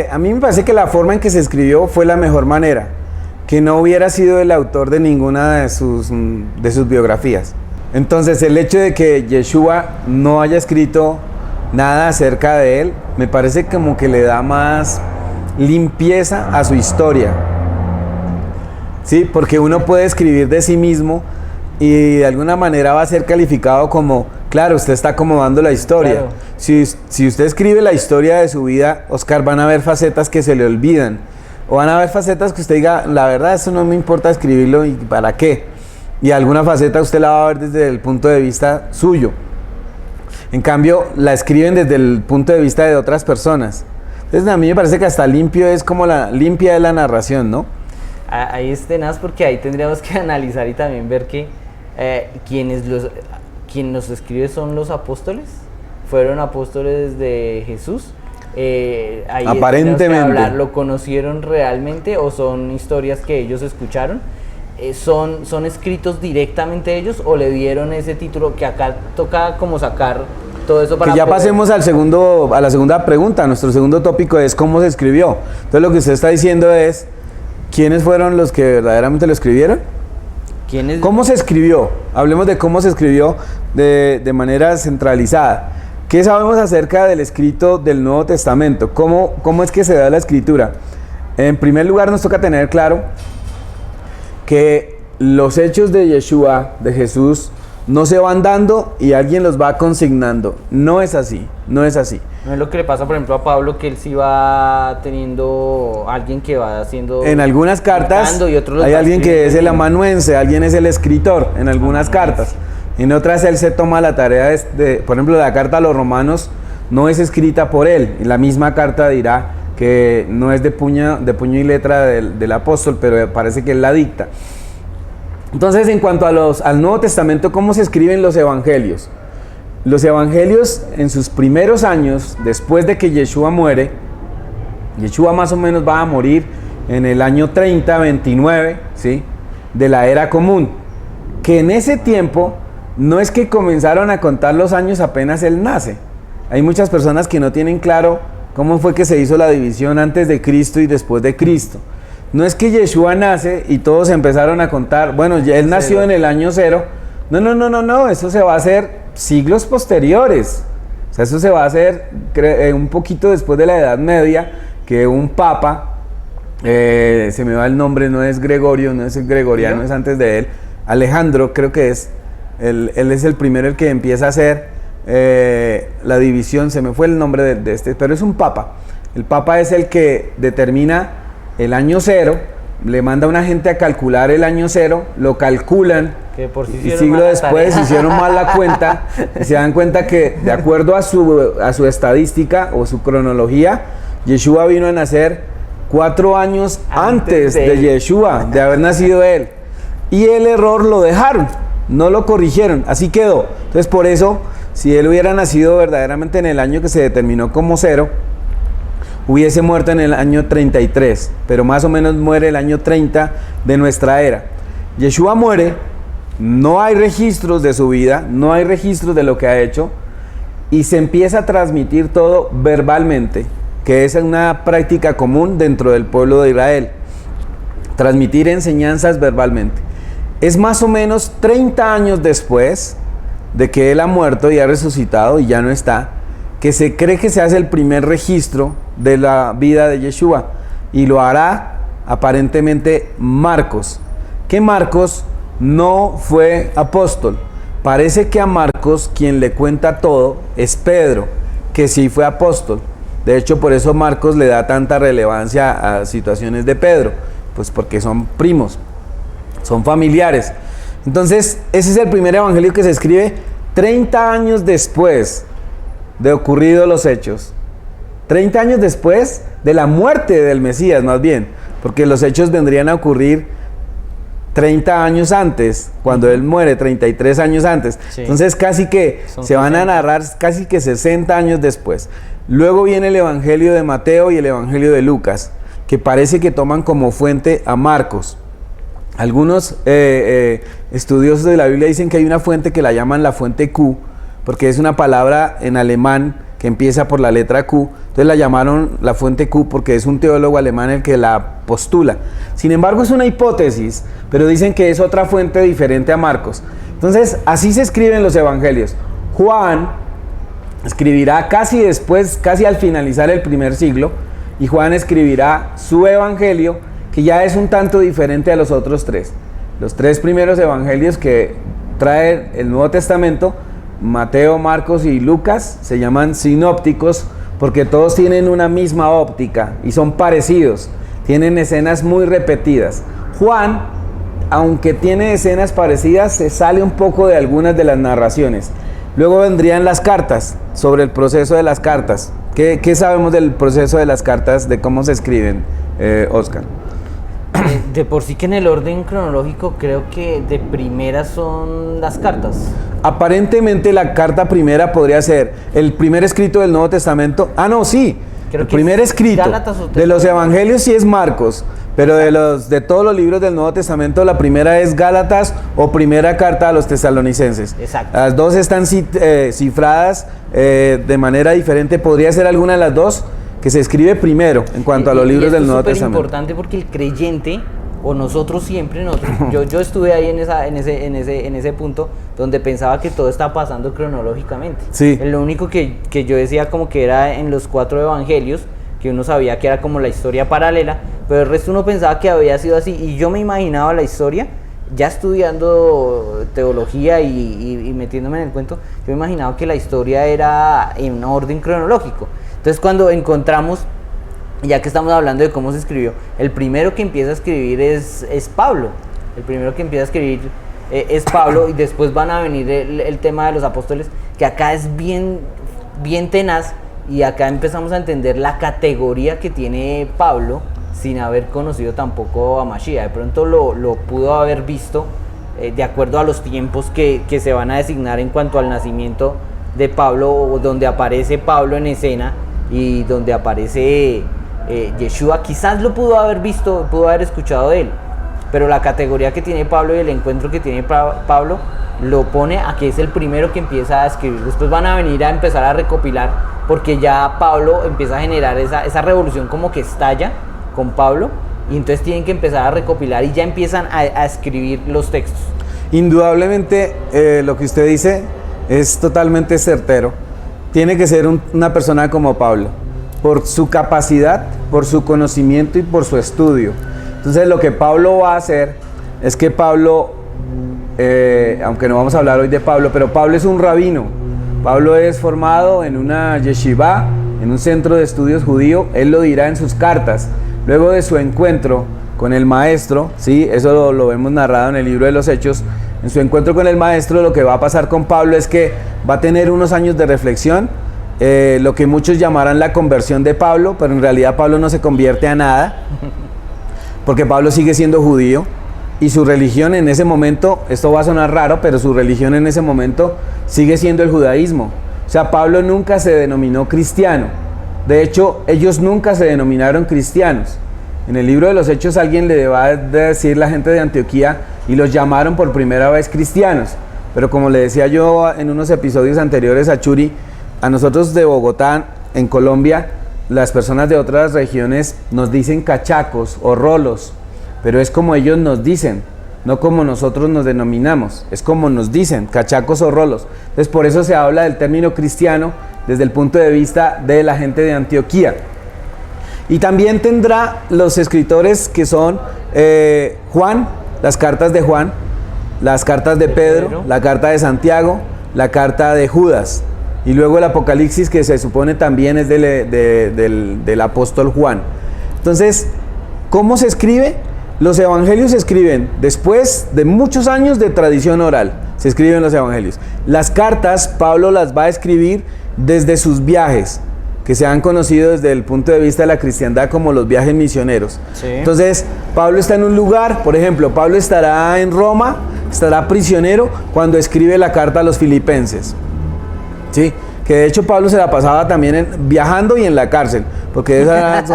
a mí me parece que la forma en que se escribió fue la mejor manera, que no hubiera sido el autor de ninguna de sus biografías. Entonces el hecho de que Yeshua no haya escrito nada acerca de él, me parece como que le da más limpieza a su historia. Sí, porque uno puede escribir de sí mismo y de alguna manera va a ser calificado como, claro, usted está acomodando la historia. Claro. Si usted escribe la historia de su vida, Oscar, van a haber facetas que se le olvidan. O van a haber facetas que usted diga, la verdad, eso no me importa escribirlo y para qué. Y alguna faceta usted la va a ver desde el punto de vista suyo. En cambio, la escriben desde el punto de vista de otras personas. Entonces a mí me parece que hasta limpio es como la limpia de la narración, ¿no? Ahí es tenaz porque ahí tendríamos que analizar y también ver que quien nos escribe son los apóstoles, fueron apóstoles de Jesús. Ahí Aparentemente. ¿Lo conocieron realmente o son historias que ellos escucharon? ¿Son escritos directamente ellos o le dieron ese título que acá toca como sacar todo eso para que ya poder... pasemos a la segunda pregunta. Nuestro segundo tópico es cómo se escribió. Entonces lo que usted está diciendo es, ¿quiénes fueron los que verdaderamente lo escribieron? ¿Cómo se escribió? Hablemos de cómo se escribió de manera centralizada. ¿Qué sabemos acerca del escrito del Nuevo Testamento? ¿Cómo es que se da la escritura? En primer lugar, nos toca tener claro que los hechos de Yeshua, de Jesús, no se van dando y alguien los va consignando. No es así, no es así. No es lo que le pasa, por ejemplo, a Pablo, que él sí va teniendo alguien que va haciendo... En algunas cartas hay alguien que es el amanuense, alguien es el escritor, en algunas cartas. En otras él se toma la tarea por ejemplo, la carta a los romanos no es escrita por él. Y la misma carta dirá que no es de puño y letra del apóstol, pero parece que él la dicta. Entonces, en cuanto al Nuevo Testamento, ¿cómo se escriben los evangelios? Los evangelios en sus primeros años, después de que Yeshua muere, Yeshua más o menos va a morir en el año 30, 29, ¿sí?, de la era común, que en ese tiempo no es que comenzaron a contar los años apenas él nace. Hay muchas personas que no tienen claro cómo fue que se hizo la división antes de Cristo y después de Cristo. No es que Yeshua nace y todos empezaron a contar, bueno, ya él nació en el año 0. No, eso se va a hacer siglos posteriores. O sea, eso se va a hacer un poquito después de la Edad Media, que un papa, se me va el nombre, no es Gregorio, no es el gregoriano, ¿no? Es antes de él, Alejandro creo que es, él es el primero el que empieza a hacer la división, se me fue el nombre de este, pero es un papa. El papa es el que determina el año 0, le manda a una gente a calcular el año 0, lo calculan, que por si y siglo después hicieron mal la cuenta y se dan cuenta que de acuerdo a su estadística o su cronología, Yeshua vino a nacer 4 años antes de Yeshua, de haber nacido él, y el error lo dejaron, no lo corrigieron, así quedó. Entonces por eso, si él hubiera nacido verdaderamente en el año que se determinó como 0, hubiese muerto en el año 33, pero más o menos muere el año 30 de nuestra era. Yeshua muere, no hay registros de su vida, no hay registros de lo que ha hecho, y se empieza a transmitir todo verbalmente, que es una práctica común dentro del pueblo de Israel, transmitir enseñanzas verbalmente. Es más o menos 30 años después de que él ha muerto y ha resucitado y ya no está, que se cree que se hace el primer registro de la vida de Yeshua, y lo hará aparentemente Marcos, que Marcos no fue apóstol. Parece que a Marcos quien le cuenta todo es Pedro, que sí fue apóstol. De hecho, por eso Marcos le da tanta relevancia a situaciones de Pedro, pues porque son primos, son familiares. Entonces, ese es el primer evangelio que se escribe 30 años después de ocurridos los hechos. 30 años después de la muerte del Mesías, más bien, porque los hechos vendrían a ocurrir 30 años antes, cuando él muere, 33 años antes. Sí. Entonces casi que se van a narrar casi que 60 años después. Luego viene el evangelio de Mateo y el evangelio de Lucas, que parece que toman como fuente a Marcos. Algunos estudiosos de la Biblia dicen que hay una fuente que la llaman la fuente Q, porque es una palabra en alemán que empieza por la letra Q. Entonces la llamaron la fuente Q porque es un teólogo alemán el que la postula. Sin embargo, es una hipótesis, pero dicen que es otra fuente diferente a Marcos. Entonces, así se escriben los evangelios. Juan escribirá casi después, casi al finalizar el primer siglo, y Juan escribirá su evangelio, que ya es un tanto diferente a los otros tres. Los tres primeros evangelios que trae el Nuevo Testamento, Mateo, Marcos y Lucas, se llaman sinópticos porque todos tienen una misma óptica y son parecidos, tienen escenas muy repetidas. Juan, aunque tiene escenas parecidas, se sale un poco de algunas de las narraciones. Luego vendrían las cartas, sobre el proceso de las cartas. ¿Qué sabemos del proceso de las cartas, de cómo se escriben, Oscar? De por sí que en el orden cronológico creo que de primera son las cartas. Aparentemente la carta primera podría ser el primer escrito del Nuevo Testamento. Sí, Creo el que primer es escrito Gálatas o de los evangelios sí es Marcos, pero de todos los libros del Nuevo Testamento la primera es Gálatas o primera carta a los tesalonicenses. Exacto. Las dos están cifradas de manera diferente. Podría ser alguna de las dos que se escribe primero en cuanto a los libros del Nuevo Testamento. Es importante porque el creyente, o nosotros siempre, yo estuve ahí en ese punto donde pensaba que todo está pasando cronológicamente. Sí. Lo único que yo decía como que era en los 4 evangelios, que uno sabía que era como la historia paralela, pero el resto uno pensaba que había sido así, y yo me imaginaba la historia, ya estudiando teología y metiéndome en el cuento, yo me imaginaba que la historia era en orden cronológico. Entonces cuando encontramos, ya que estamos hablando de cómo se escribió, el primero que empieza a escribir es Pablo. El primero que empieza a escribir es Pablo, y después van a venir el tema de los apóstoles, que acá es bien tenaz, y acá empezamos a entender la categoría que tiene Pablo sin haber conocido tampoco a Mashiach. De pronto lo pudo haber visto de acuerdo a los tiempos que se van a designar en cuanto al nacimiento de Pablo, o donde aparece Pablo en escena y donde aparece Yeshua. Quizás lo pudo haber visto, pudo haber escuchado de él, pero la categoría que tiene Pablo y el encuentro que tiene Pablo lo pone a que es el primero que empieza a escribir. Después van a venir a empezar a recopilar, porque ya Pablo empieza a generar esa revolución, como que estalla con Pablo, y entonces tienen que empezar a recopilar y ya empiezan a escribir los textos. Indudablemente lo que usted dice es totalmente certero. Tiene que ser una persona como Pablo, por su capacidad, por su conocimiento y por su estudio. Entonces lo que Pablo va a hacer es que Pablo, aunque no vamos a hablar hoy de Pablo, pero Pablo es un rabino. Pablo es formado en una yeshiva, en un centro de estudios judío. Él lo dirá en sus cartas. Luego de su encuentro con el maestro, ¿sí? Eso lo vemos narrado en el libro de los Hechos. En su encuentro con el maestro, lo que va a pasar con Pablo es que va a tener unos años de reflexión, lo que muchos llamarán la conversión de Pablo, pero en realidad Pablo no se convierte a nada, porque Pablo sigue siendo judío, y su religión en ese momento, esto va a sonar raro, pero su religión en ese momento sigue siendo el judaísmo. O sea, Pablo nunca se denominó cristiano. De hecho, ellos nunca se denominaron cristianos. En el libro de los Hechos alguien le va a decir la gente de Antioquía, y los llamaron por primera vez cristianos. Pero como le decía yo en unos episodios anteriores a Churi, a nosotros de Bogotá, en Colombia, las personas de otras regiones nos dicen cachacos o rolos, pero es como ellos nos dicen, no como nosotros nos denominamos, es como nos dicen, cachacos o rolos. Entonces por eso se habla del término cristiano desde el punto de vista de la gente de Antioquía. Y también tendrá los escritores que son Juan, las cartas de Juan, las cartas de Pedro, la carta de Santiago, la carta de Judas, y luego el Apocalipsis, que se supone también es del apóstol Juan. Entonces, ¿cómo se escribe? Los evangelios se escriben después de muchos años de tradición oral. Se escriben los evangelios. Las cartas, Pablo las va a escribir desde sus viajes, que se han conocido desde el punto de vista de la cristiandad como los viajes misioneros. Sí. Entonces, Pablo está en un lugar, por ejemplo, Pablo estará en Roma, estará prisionero cuando escribe la carta a los filipenses. ¿Sí? Que de hecho Pablo se la pasaba también viajando y en la cárcel, porque esos eran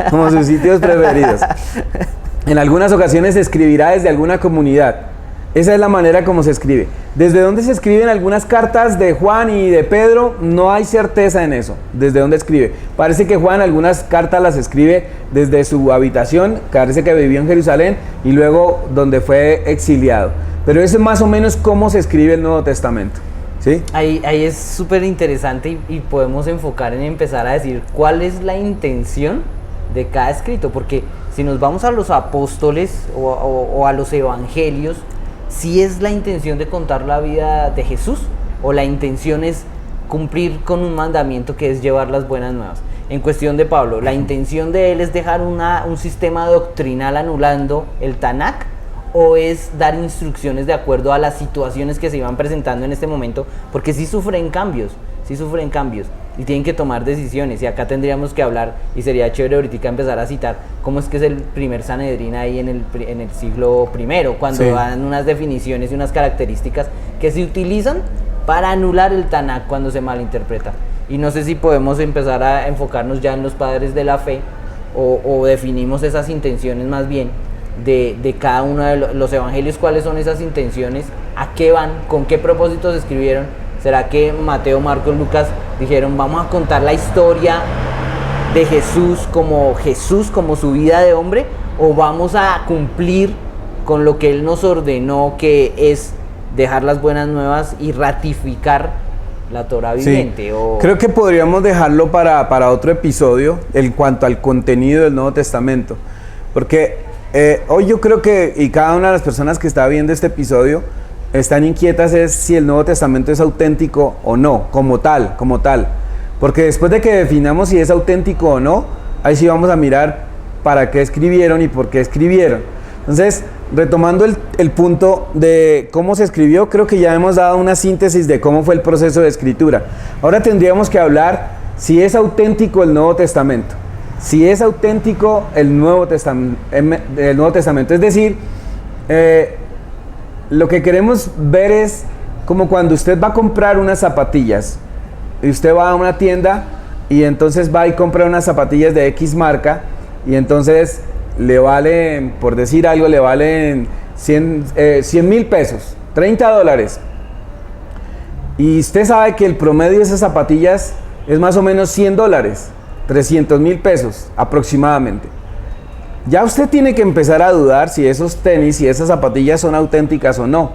como sus sitios preferidos. En algunas ocasiones se escribirá desde alguna comunidad. Esa es la manera como se escribe. ¿Desde dónde se escriben algunas cartas de Juan y de Pedro? No hay certeza en eso, desde dónde escribe. Parece que Juan algunas cartas las escribe desde su habitación, parece que vivió en Jerusalén y luego donde fue exiliado. Pero eso es más o menos cómo se escribe el Nuevo Testamento. ¿Sí? Ahí es súper interesante y podemos enfocar en empezar a decir cuál es la intención de cada escrito, porque si nos vamos a los apóstoles o a los evangelios, ¿sí es la intención de contar la vida de Jesús o la intención es cumplir con un mandamiento que es llevar las buenas nuevas? En cuestión de Pablo, ¿la intención de él es dejar un sistema doctrinal anulando el Tanakh o es dar instrucciones de acuerdo a las situaciones que se iban presentando en este momento? Porque sí sufren cambios y tienen que tomar decisiones, y acá tendríamos que hablar, y sería chévere ahorita empezar a citar cómo es que es el primer Sanedrín ahí en el siglo I, cuando sí, dan unas definiciones y unas características que se utilizan para anular el Tanakh cuando se malinterpreta. Y no sé si podemos empezar a enfocarnos ya en los padres de la fe o definimos esas intenciones más bien de cada uno de los evangelios, cuáles son esas intenciones, a qué van, con qué propósitos se escribieron. ¿Será que Mateo, Marcos, Lucas dijeron vamos a contar la historia de Jesús como su vida de hombre, o vamos a cumplir con lo que él nos ordenó, que es dejar las buenas nuevas y ratificar la Torá viviente? Sí. Creo que podríamos dejarlo para otro episodio en cuanto al contenido del Nuevo Testamento, porque hoy yo creo que, y cada una de las personas que está viendo este episodio están inquietas es si el Nuevo Testamento es auténtico o no, como tal, porque después de que definamos si es auténtico o no, ahí sí vamos a mirar para qué escribieron y por qué escribieron. Entonces, retomando el punto de cómo se escribió, creo que ya hemos dado una síntesis de cómo fue el proceso de escritura. Ahora tendríamos que hablar si es auténtico el Nuevo Testamento, si es auténtico el Nuevo Testamento, es decir, lo que queremos ver es como cuando usted va a comprar unas zapatillas y usted va a una tienda y entonces va y compra unas zapatillas de X marca y entonces le valen, por decir algo, le valen 100,000 pesos, $30. Y usted sabe que el promedio de esas zapatillas es más o menos $100, 300,000 pesos aproximadamente. Ya usted tiene que empezar a dudar si esos tenis y esas zapatillas son auténticas o no.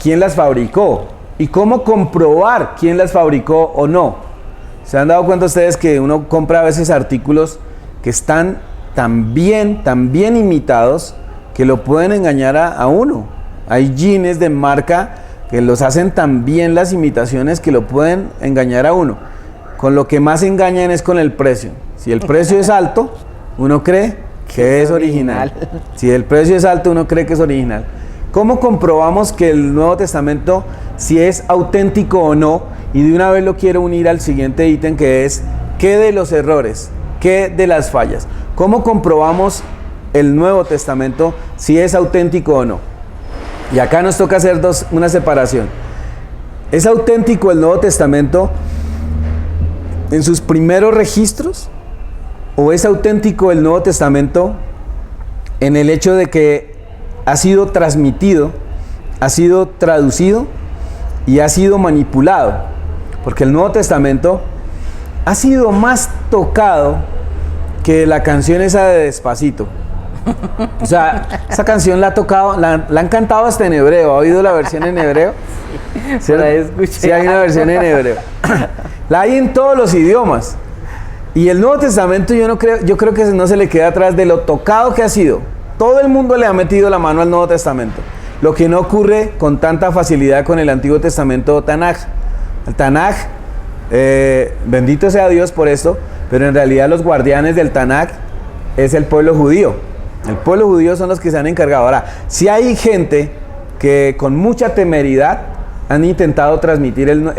¿Quién las fabricó? ¿Y cómo comprobar quién las fabricó o no? ¿Se han dado cuenta ustedes que uno compra a veces artículos que están tan bien imitados que lo pueden engañar a uno? Hay jeans de marca que los hacen tan bien las imitaciones que lo pueden engañar a uno. Con lo que más engañan es con el precio. Si el precio es alto, uno cree que es original. Si el precio es alto, uno cree que es original. ¿Cómo comprobamos que el Nuevo Testamento, si es auténtico o no? Y de una vez lo quiero unir al siguiente ítem, que es ¿qué de los errores? ¿Qué de las fallas? ¿Cómo comprobamos el Nuevo Testamento si es auténtico o no? Y acá nos toca hacer una separación. ¿Es auténtico el Nuevo Testamento en sus primeros registros? ¿O es auténtico el Nuevo Testamento en el hecho de que ha sido transmitido, ha sido traducido y ha sido manipulado? Porque el Nuevo Testamento ha sido más tocado que la canción esa de Despacito. O sea, esa canción la ha tocado, la han cantado hasta en hebreo. ¿Ha oído la versión en hebreo? Sí, la escuché. Sí, hay una versión en hebreo. La hay en todos los idiomas. Y el Nuevo Testamento yo creo que no se le queda atrás de lo tocado que ha sido. Todo el mundo le ha metido la mano al Nuevo Testamento. Lo que no ocurre con tanta facilidad con el Antiguo Testamento Tanaj. El Tanaj, bendito sea Dios por esto, pero en realidad los guardianes del Tanaj es el pueblo judío. El pueblo judío son los que se han encargado. Ahora, si hay gente que con mucha temeridad han intentado transmitir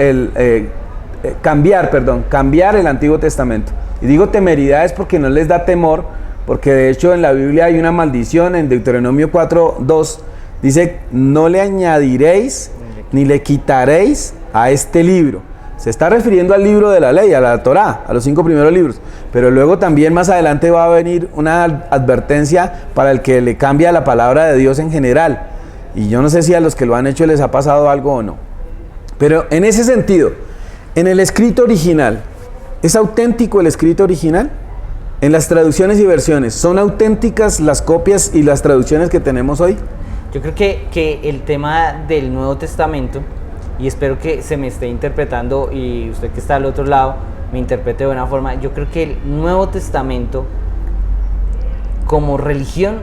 cambiar el Antiguo Testamento. Y digo temeridad es porque no les da temor, porque de hecho en la Biblia hay una maldición, en Deuteronomio 4:2 dice: no le añadiréis ni le quitaréis a este libro. Se está refiriendo al libro de la ley, a la Torá, a los 5 primeros libros. Pero luego también más adelante va a venir una advertencia para el que le cambia la palabra de Dios en general. Y yo no sé si a los que lo han hecho les ha pasado algo o no. Pero en ese sentido, en el escrito original, ¿es auténtico el escrito original? En las traducciones y versiones, ¿son auténticas las copias y las traducciones que tenemos hoy? Yo creo que el tema del Nuevo Testamento, y espero que se me esté interpretando y usted que está al otro lado me interprete de buena forma, yo creo que el Nuevo Testamento como religión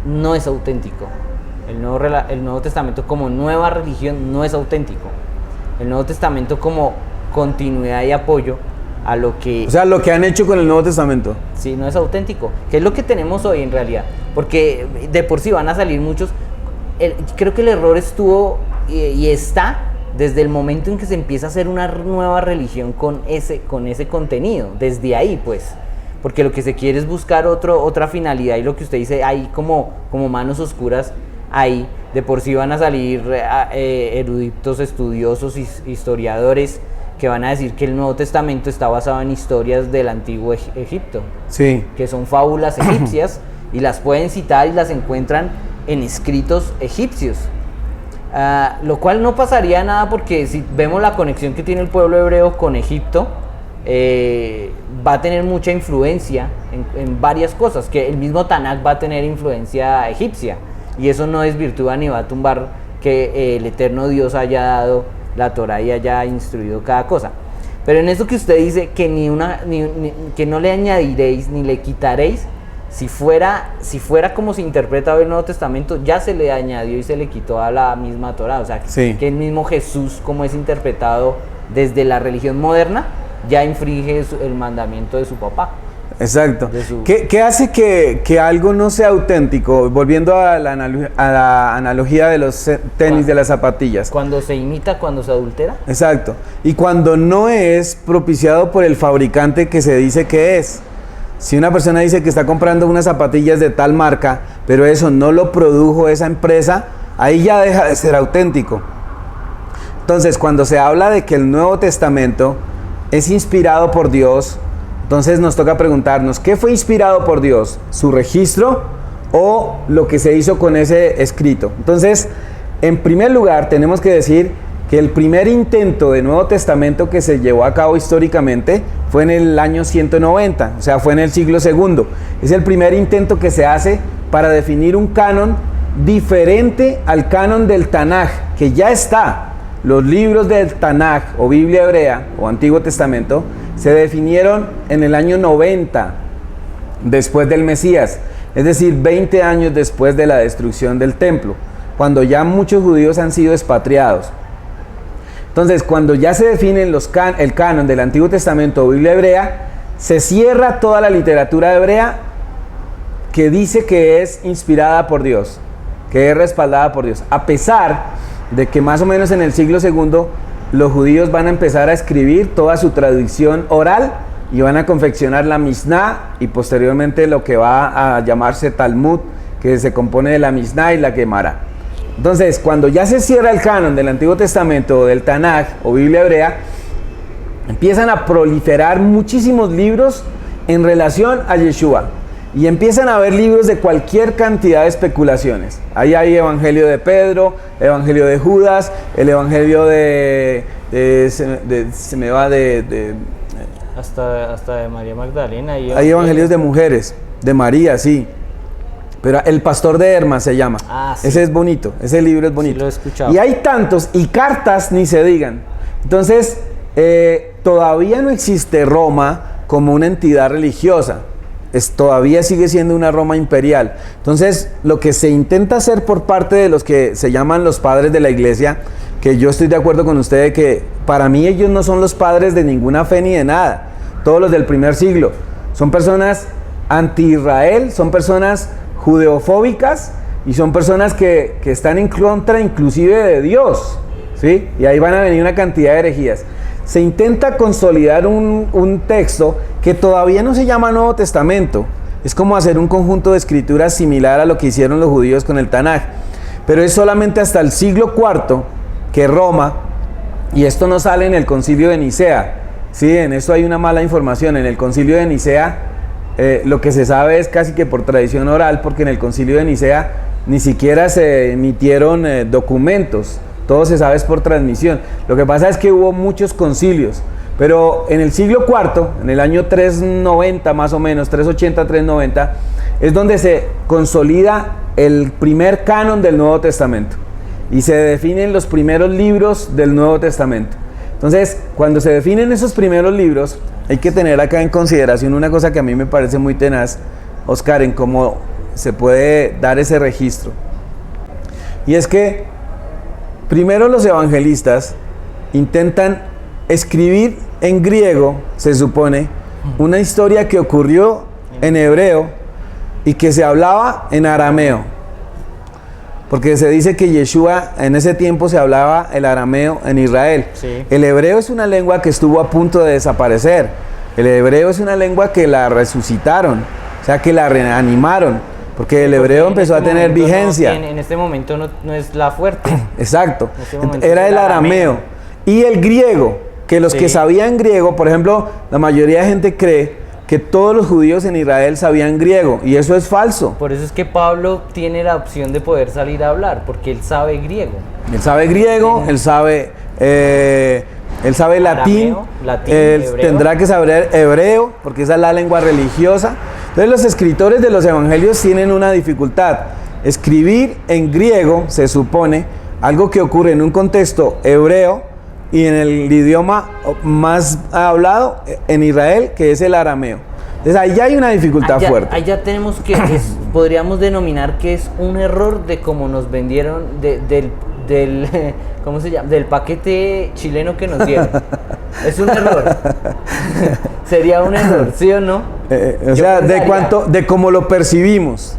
no es auténtico. El Nuevo Testamento como nueva religión no es auténtico. El Nuevo Testamento como continuidad y apoyo a lo que... O sea, lo que han hecho con el Nuevo Testamento. Sí, no es auténtico. Que es lo que tenemos hoy en realidad. Porque de por sí van a salir muchos... creo que el error estuvo y está desde el momento en que se empieza a hacer una nueva religión con ese contenido. Desde ahí, pues. Porque lo que se quiere es buscar otra finalidad, y lo que usted dice, hay como manos oscuras ahí. De por sí van a salir eruditos, estudiosos, historiadores, que van a decir que el Nuevo Testamento está basado en historias del antiguo Egipto. Sí. Que son fábulas egipcias, y las pueden citar y las encuentran en escritos egipcios. Lo cual no pasaría nada, porque si vemos la conexión que tiene el pueblo hebreo con Egipto, va a tener mucha influencia en varias cosas, que el mismo Tanakh va a tener influencia egipcia, y eso no desvirtúa ni va a tumbar que el eterno Dios haya dado la Torá y haya instruido cada cosa. Pero en eso que usted dice que que no le añadiréis ni le quitaréis, si fuera como se interpreta hoy el Nuevo Testamento, ya se le añadió y se le quitó a la misma Torá. O sea, sí, que el mismo Jesús, como es interpretado desde la religión moderna, ya infringe el mandamiento de su papá. Exacto. ¿Qué hace que algo no sea auténtico? Volviendo a la analogía de los tenis, de las zapatillas. Cuando se imita, cuando se adultera. Exacto. Y cuando no es propiciado por el fabricante que se dice que es. Si una persona dice que está comprando unas zapatillas de tal marca, pero eso no lo produjo esa empresa, ahí ya deja de ser auténtico. Entonces, cuando se habla de que el Nuevo Testamento es inspirado por Dios, entonces nos toca preguntarnos, ¿qué fue inspirado por Dios? ¿Su registro o lo que se hizo con ese escrito? Entonces, en primer lugar, tenemos que decir que el primer intento de Nuevo Testamento que se llevó a cabo históricamente fue en el año 190, o sea, fue en el siglo II. Es el primer intento que se hace para definir un canon diferente al canon del Tanaj, que ya está. Los libros del Tanaj o Biblia hebrea o Antiguo Testamento se definieron en el año 90 después del Mesías, es decir, 20 años después de la destrucción del templo, cuando ya muchos judíos han sido expatriados. Entonces, cuando ya se define el canon del Antiguo Testamento o Biblia hebrea, se cierra toda la literatura hebrea que dice que es inspirada por Dios, que es respaldada por Dios, a pesar de que más o menos en el siglo II los judíos van a empezar a escribir toda su tradición oral y van a confeccionar la Misná y posteriormente lo que va a llamarse Talmud, que se compone de la Misná y la Gemara. Entonces, cuando ya se cierra el canon del Antiguo Testamento o del Tanaj o Biblia hebrea, empiezan a proliferar muchísimos libros en relación a Yeshua. Y empiezan a haber libros de cualquier cantidad de especulaciones. Ahí hay Evangelio de Pedro, Evangelio de Judas, el Evangelio hasta de María Magdalena. Hay evangelios de mujeres, de María, sí. Pero el pastor de Hermas se llama. Sí. Ese es bonito, ese libro es bonito. Sí, lo he escuchado. Y hay tantos, y cartas ni se digan. Entonces, todavía no existe Roma como una entidad religiosa. Todavía sigue siendo una Roma imperial. Entonces, lo que se intenta hacer por parte de los que se llaman los padres de la iglesia, que yo estoy de acuerdo con ustedes que para mí ellos no son los padres de ninguna fe ni de nada. Todos los del primer siglo son personas anti-Israel, son personas judeofóbicas y son personas que están en contra inclusive de Dios, ¿sí? Y ahí van a venir una cantidad de herejías. Se intenta consolidar un texto que todavía no se llama Nuevo Testamento. Es como hacer un conjunto de escrituras similar a lo que hicieron los judíos con el Tanaj. Pero es solamente hasta el siglo IV que Roma, y esto no sale en el Concilio de Nicea, ¿sí? En esto hay una mala información. En el Concilio de Nicea lo que se sabe es casi que por tradición oral, porque en el Concilio de Nicea ni siquiera se emitieron documentos. Todo se sabe es por transmisión. Lo que pasa es que hubo muchos concilios, pero en el siglo IV, en el año 390 más o menos, 380, 390, es donde se consolida el primer canon del Nuevo Testamento y se definen los primeros libros del Nuevo Testamento. Entonces, cuando se definen esos primeros libros, hay que tener acá en consideración una cosa que a mí me parece muy tenaz, Oscar, en cómo se puede dar ese registro. Y es que primero los evangelistas intentan escribir en griego, se supone, una historia que ocurrió en hebreo y que se hablaba en arameo. Porque se dice que Yeshua en ese tiempo se hablaba el arameo en Israel. Sí. El hebreo es una lengua que estuvo a punto de desaparecer. El hebreo es una lengua que la resucitaron, o sea, que la reanimaron, porque el hebreo empezó a tener vigencia. En este momento no es la fuerte. Exacto. En este momento Era es el arameo. Y el griego, que los que sabían griego, por ejemplo, la mayoría de gente cree que todos los judíos en Israel sabían griego, y eso es falso. Por eso es que Pablo tiene la opción de poder salir a hablar, porque él sabe griego. Él sabe griego, él sabe latín, él hebreo. tendrá que saber hebreo, porque esa es la lengua religiosa. Entonces los escritores de los evangelios tienen una dificultad. Escribir en griego, se supone, algo que ocurre en un contexto hebreo y en el idioma más hablado en Israel, que es el arameo. Entonces ahí ya hay una dificultad fuerte. Ahí ya tenemos que, podríamos denominar que es un error de cómo nos vendieron del ¿cómo se llama? Del paquete chileno que nos dieron. Es un error. Sería un error, ¿sí o no? O sea, de cómo lo percibimos.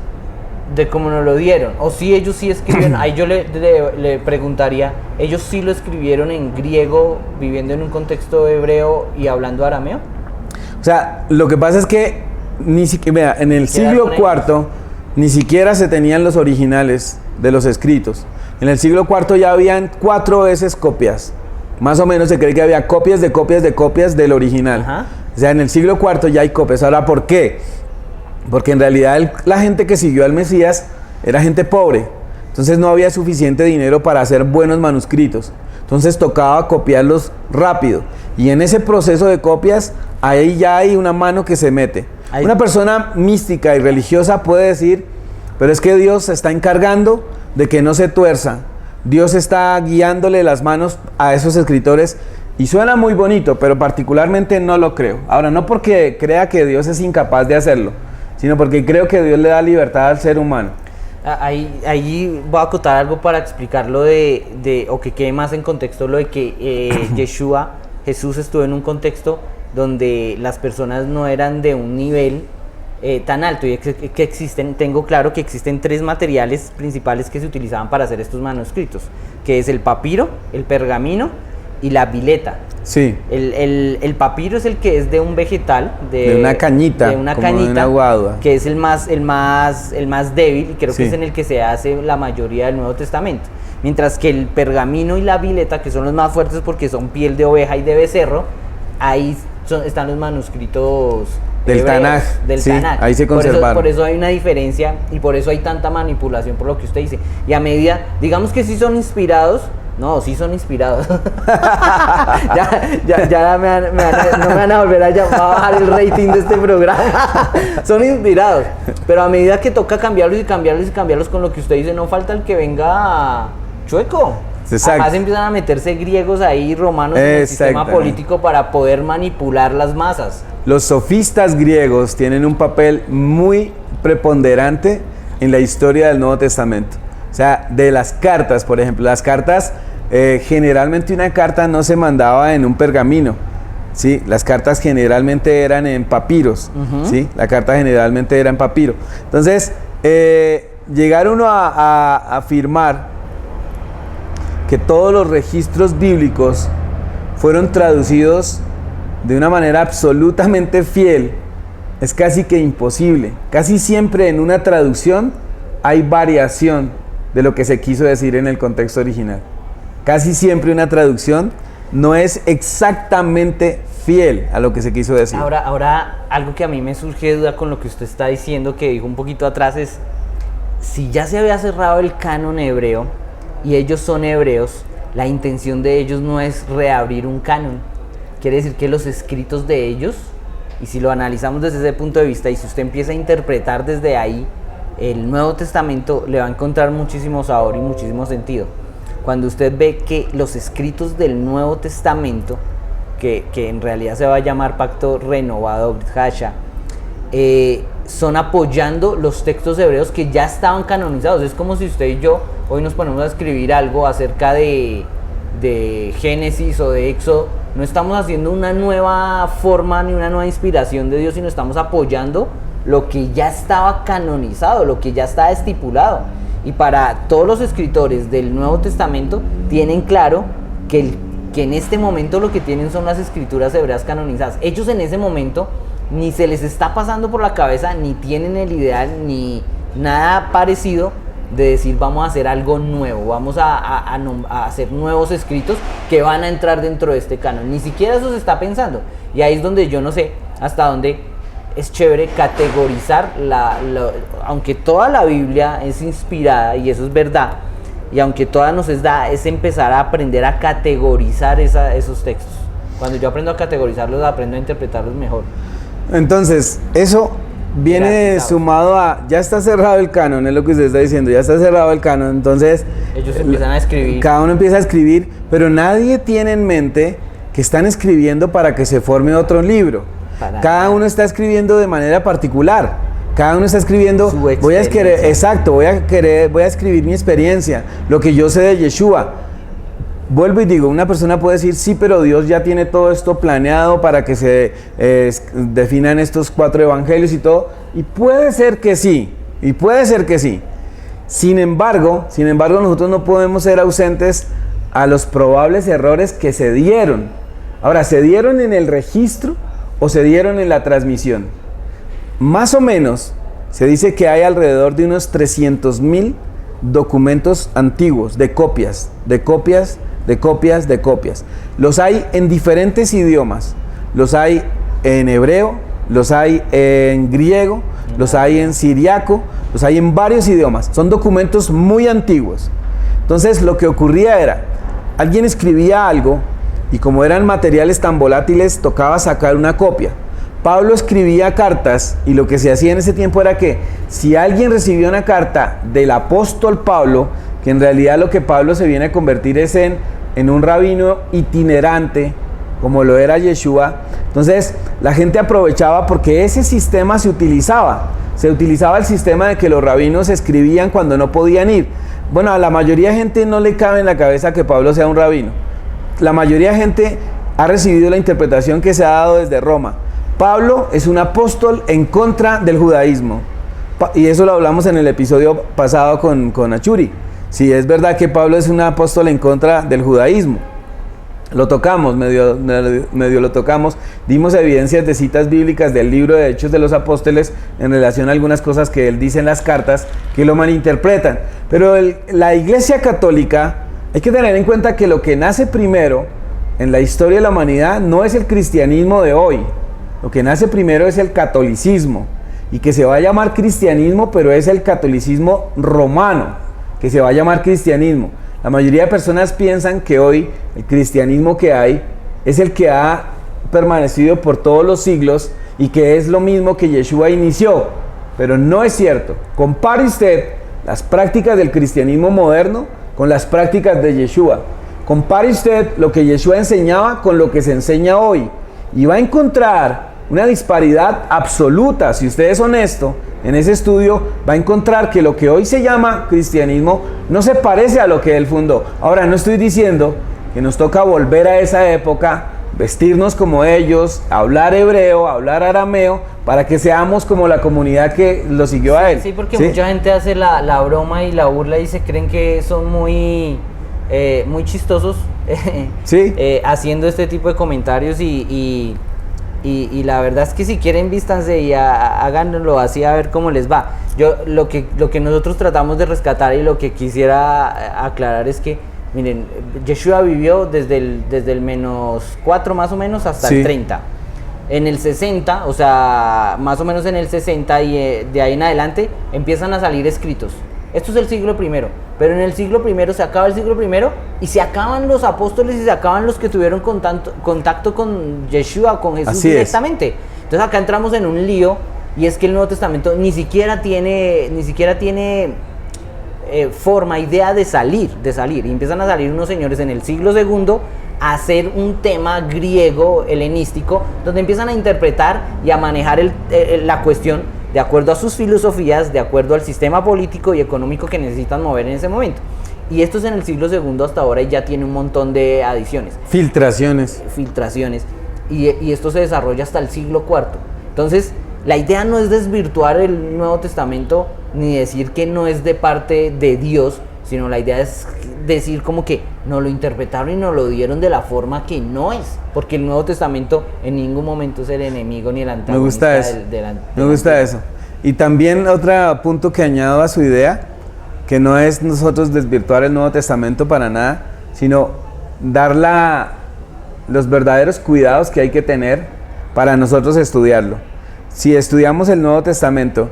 De cómo nos lo dieron. O si ellos sí escribieron, ahí yo le preguntaría, ¿ellos sí lo escribieron en griego, viviendo en un contexto hebreo y hablando arameo? O sea, lo que pasa es que ni siquiera, en el siglo IV ni siquiera se tenían los originales de los escritos. En el siglo IV ya habían 4 veces copias. Más o menos se cree que había copias de copias de copias del original. Ajá. O sea, en el siglo IV ya hay copias. Ahora, ¿por qué? Porque en realidad la gente que siguió al Mesías era gente pobre. Entonces no había suficiente dinero para hacer buenos manuscritos. Entonces tocaba copiarlos rápido. Y en ese proceso de copias, ahí ya hay una mano que se mete. Una persona mística y religiosa puede decir, pero es que Dios se está encargando de que no se tuerza. Dios está guiándole las manos a esos escritores y suena muy bonito, pero particularmente no lo creo. Ahora, no porque crea que Dios es incapaz de hacerlo, sino porque creo que Dios le da libertad al ser humano. Ahí voy a acotar algo para explicarlo o que quede más en contexto lo de que Yeshua, Jesús, estuvo en un contexto donde las personas no eran de un nivel tan alto, y que existen, tengo claro que existen 3 materiales principales que se utilizaban para hacer estos manuscritos, que es el papiro, el pergamino y la vileta. Sí. El papiro es el que es de un vegetal, de una cañita, de una como cañita, de una guadua, que es el más débil, y creo Sí. que es en el que se hace la mayoría del Nuevo Testamento. Mientras que el pergamino y la vileta, que son los más fuertes porque son piel de oveja y de becerro, ahí están los manuscritos del hebreos, Tanaj. del Sí, Tanaj. ahí se conservaron. Por eso hay una diferencia y por eso hay tanta manipulación, por lo que usted dice. Y a medida, digamos que sí son inspirados. No, sí son inspirados. ya no me van a volver a bajar el rating de este programa. Son inspirados. Pero a medida que toca cambiarlos con lo que usted dice, no falta el que venga chueco. Exacto. Además empiezan a meterse griegos ahí, romanos, en el sistema político para poder manipular las masas. Los sofistas griegos tienen un papel muy preponderante en la historia del Nuevo Testamento. O sea, de las cartas, por ejemplo, las cartas, generalmente una carta no se mandaba en un pergamino, ¿sí? Las cartas generalmente eran en papiros, ¿sí? La carta generalmente era en papiro. Entonces, llegar uno a afirmar que todos los registros bíblicos fueron traducidos de una manera absolutamente fiel es casi que imposible. Casi siempre en una traducción hay variación de lo que se quiso decir en el contexto original. Casi siempre una traducción no es exactamente fiel a lo que se quiso decir. Ahora, algo que a mí me surge duda con lo que usted está diciendo, que dijo un poquito atrás, es si ya se había cerrado el canon hebreo y ellos son hebreos, la intención de ellos no es reabrir un canon. Quiere decir que los escritos de ellos, y si lo analizamos desde ese punto de vista, y si usted empieza a interpretar desde ahí, el Nuevo Testamento le va a encontrar muchísimo sabor y muchísimo sentido. Cuando usted ve que los escritos del Nuevo Testamento, que en realidad se va a llamar Pacto Renovado, Brit Hadashah, son apoyando los textos hebreos que ya estaban canonizados. Es como si usted y yo hoy nos ponemos a escribir algo acerca de Génesis o de Éxodo. No estamos haciendo una nueva forma ni una nueva inspiración de Dios, sino estamos apoyando lo que ya estaba canonizado, lo que ya estaba estipulado. Y para todos los escritores del Nuevo Testamento tienen claro que en este momento lo que tienen son las escrituras hebreas canonizadas. Ellos en ese momento ni se les está pasando por la cabeza, ni tienen el ideal, ni nada parecido de decir vamos a hacer algo nuevo, vamos a hacer nuevos escritos que van a entrar dentro de este canon. Ni siquiera eso se está pensando. Y ahí es donde yo no sé hasta dónde es chévere categorizar, aunque toda la Biblia es inspirada y eso es verdad, y aunque toda nos es dada, es empezar a aprender a categorizar esos textos. Cuando yo aprendo a categorizarlos, aprendo a interpretarlos mejor. Entonces, eso viene sumado a, ya está cerrado el canon, es lo que usted está diciendo, ya está cerrado el canon, entonces ellos empiezan a escribir. Cada uno empieza a escribir, pero nadie tiene en mente que están escribiendo para que se forme otro libro. Cada uno está escribiendo de manera particular. Cada uno está escribiendo, voy a escribir mi experiencia, lo que yo sé de Yeshua. Vuelvo y digo, una persona puede decir, sí, pero Dios ya tiene todo esto planeado para que se definan estos 4 evangelios y todo. Y puede ser que sí, y puede ser que sí. Sin embargo, nosotros no podemos ser ausentes a los probables errores que se dieron. Ahora, ¿se dieron en el registro o se dieron en la transmisión? Más o menos, se dice que hay alrededor de unos 300,000 documentos antiguos, de copias. Los hay en diferentes idiomas. Los hay en hebreo, los hay en griego, los hay en siriaco, los hay en varios idiomas. Son documentos muy antiguos. Entonces, lo que ocurría era, alguien escribía algo y como eran materiales tan volátiles, tocaba sacar una copia. Pablo escribía cartas y lo que se hacía en ese tiempo era que si alguien recibía una carta del apóstol Pablo, que en realidad lo que Pablo se viene a convertir es en un rabino itinerante, como lo era Yeshua, entonces la gente aprovechaba porque ese sistema se utilizaba el sistema de que los rabinos escribían cuando no podían ir. Bueno, a la mayoría de gente no le cabe en la cabeza que Pablo sea un rabino. La mayoría de gente ha recibido la interpretación que se ha dado desde Roma. Pablo es un apóstol en contra del judaísmo. Y eso lo hablamos en el episodio pasado con Achuri. Si es verdad que Pablo es un apóstol en contra del judaísmo. Lo tocamos, medio lo tocamos. Dimos evidencias de citas bíblicas del libro de Hechos de los Apóstoles en relación a algunas cosas que él dice en las cartas que lo malinterpretan. Pero la Iglesia Católica, hay que tener en cuenta que lo que nace primero en la historia de la humanidad no es el cristianismo de hoy. Lo que nace primero es el catolicismo, y que se va a llamar cristianismo, pero es el catolicismo romano, que se va a llamar cristianismo. La mayoría de personas piensan que hoy el cristianismo que hay es el que ha permanecido por todos los siglos y que es lo mismo que Yeshua inició, pero no es cierto. Compare usted las prácticas del cristianismo moderno con las prácticas de Yeshua. Compare usted lo que Yeshua enseñaba con lo que se enseña hoy y va a encontrar una disparidad absoluta. Si usted es honesto en ese estudio, va a encontrar que lo que hoy se llama cristianismo no se parece a lo que él fundó. Ahora, no estoy diciendo que nos toca volver a esa época, vestirnos como ellos, hablar hebreo, hablar arameo, para que seamos como la comunidad que lo siguió a él. Sí, porque mucha gente hace la broma y la burla y se creen que son muy chistosos haciendo este tipo de comentarios y la verdad es que si quieren vístanse y háganlo así a ver cómo les va. Yo lo que nosotros tratamos de rescatar y lo que quisiera aclarar es que, miren, Yeshua vivió desde el -4 más o menos hasta el 30. En el 60, o sea, más o menos en el 60 y de ahí en adelante empiezan a salir escritos. Esto es el siglo I, pero en el siglo I se acaba el siglo I y se acaban los apóstoles y se acaban los que tuvieron contacto con Yeshua, con Jesús directamente. Entonces acá entramos en un lío y es que el Nuevo Testamento ni siquiera tiene forma, idea de salir, y empiezan a salir unos señores en el siglo II a hacer un tema griego helenístico, donde empiezan a interpretar y a manejar la cuestión de acuerdo a sus filosofías, de acuerdo al sistema político y económico que necesitan mover en ese momento. Y esto es en el siglo II hasta ahora y ya tiene un montón de adiciones. Filtraciones. Y esto se desarrolla hasta el siglo IV. Entonces, la idea no es desvirtuar el Nuevo Testamento ni decir que no es de parte de Dios, sino la idea es decir como que nos lo interpretaron y nos lo dieron de la forma que no es, porque el Nuevo Testamento en ningún momento es el enemigo ni el antagonista. Me gusta eso. Me gusta eso. Y también otro punto que añado a su idea, que no es nosotros desvirtuar el Nuevo Testamento para nada, sino dar los verdaderos cuidados que hay que tener para nosotros estudiarlo. Si estudiamos el Nuevo Testamento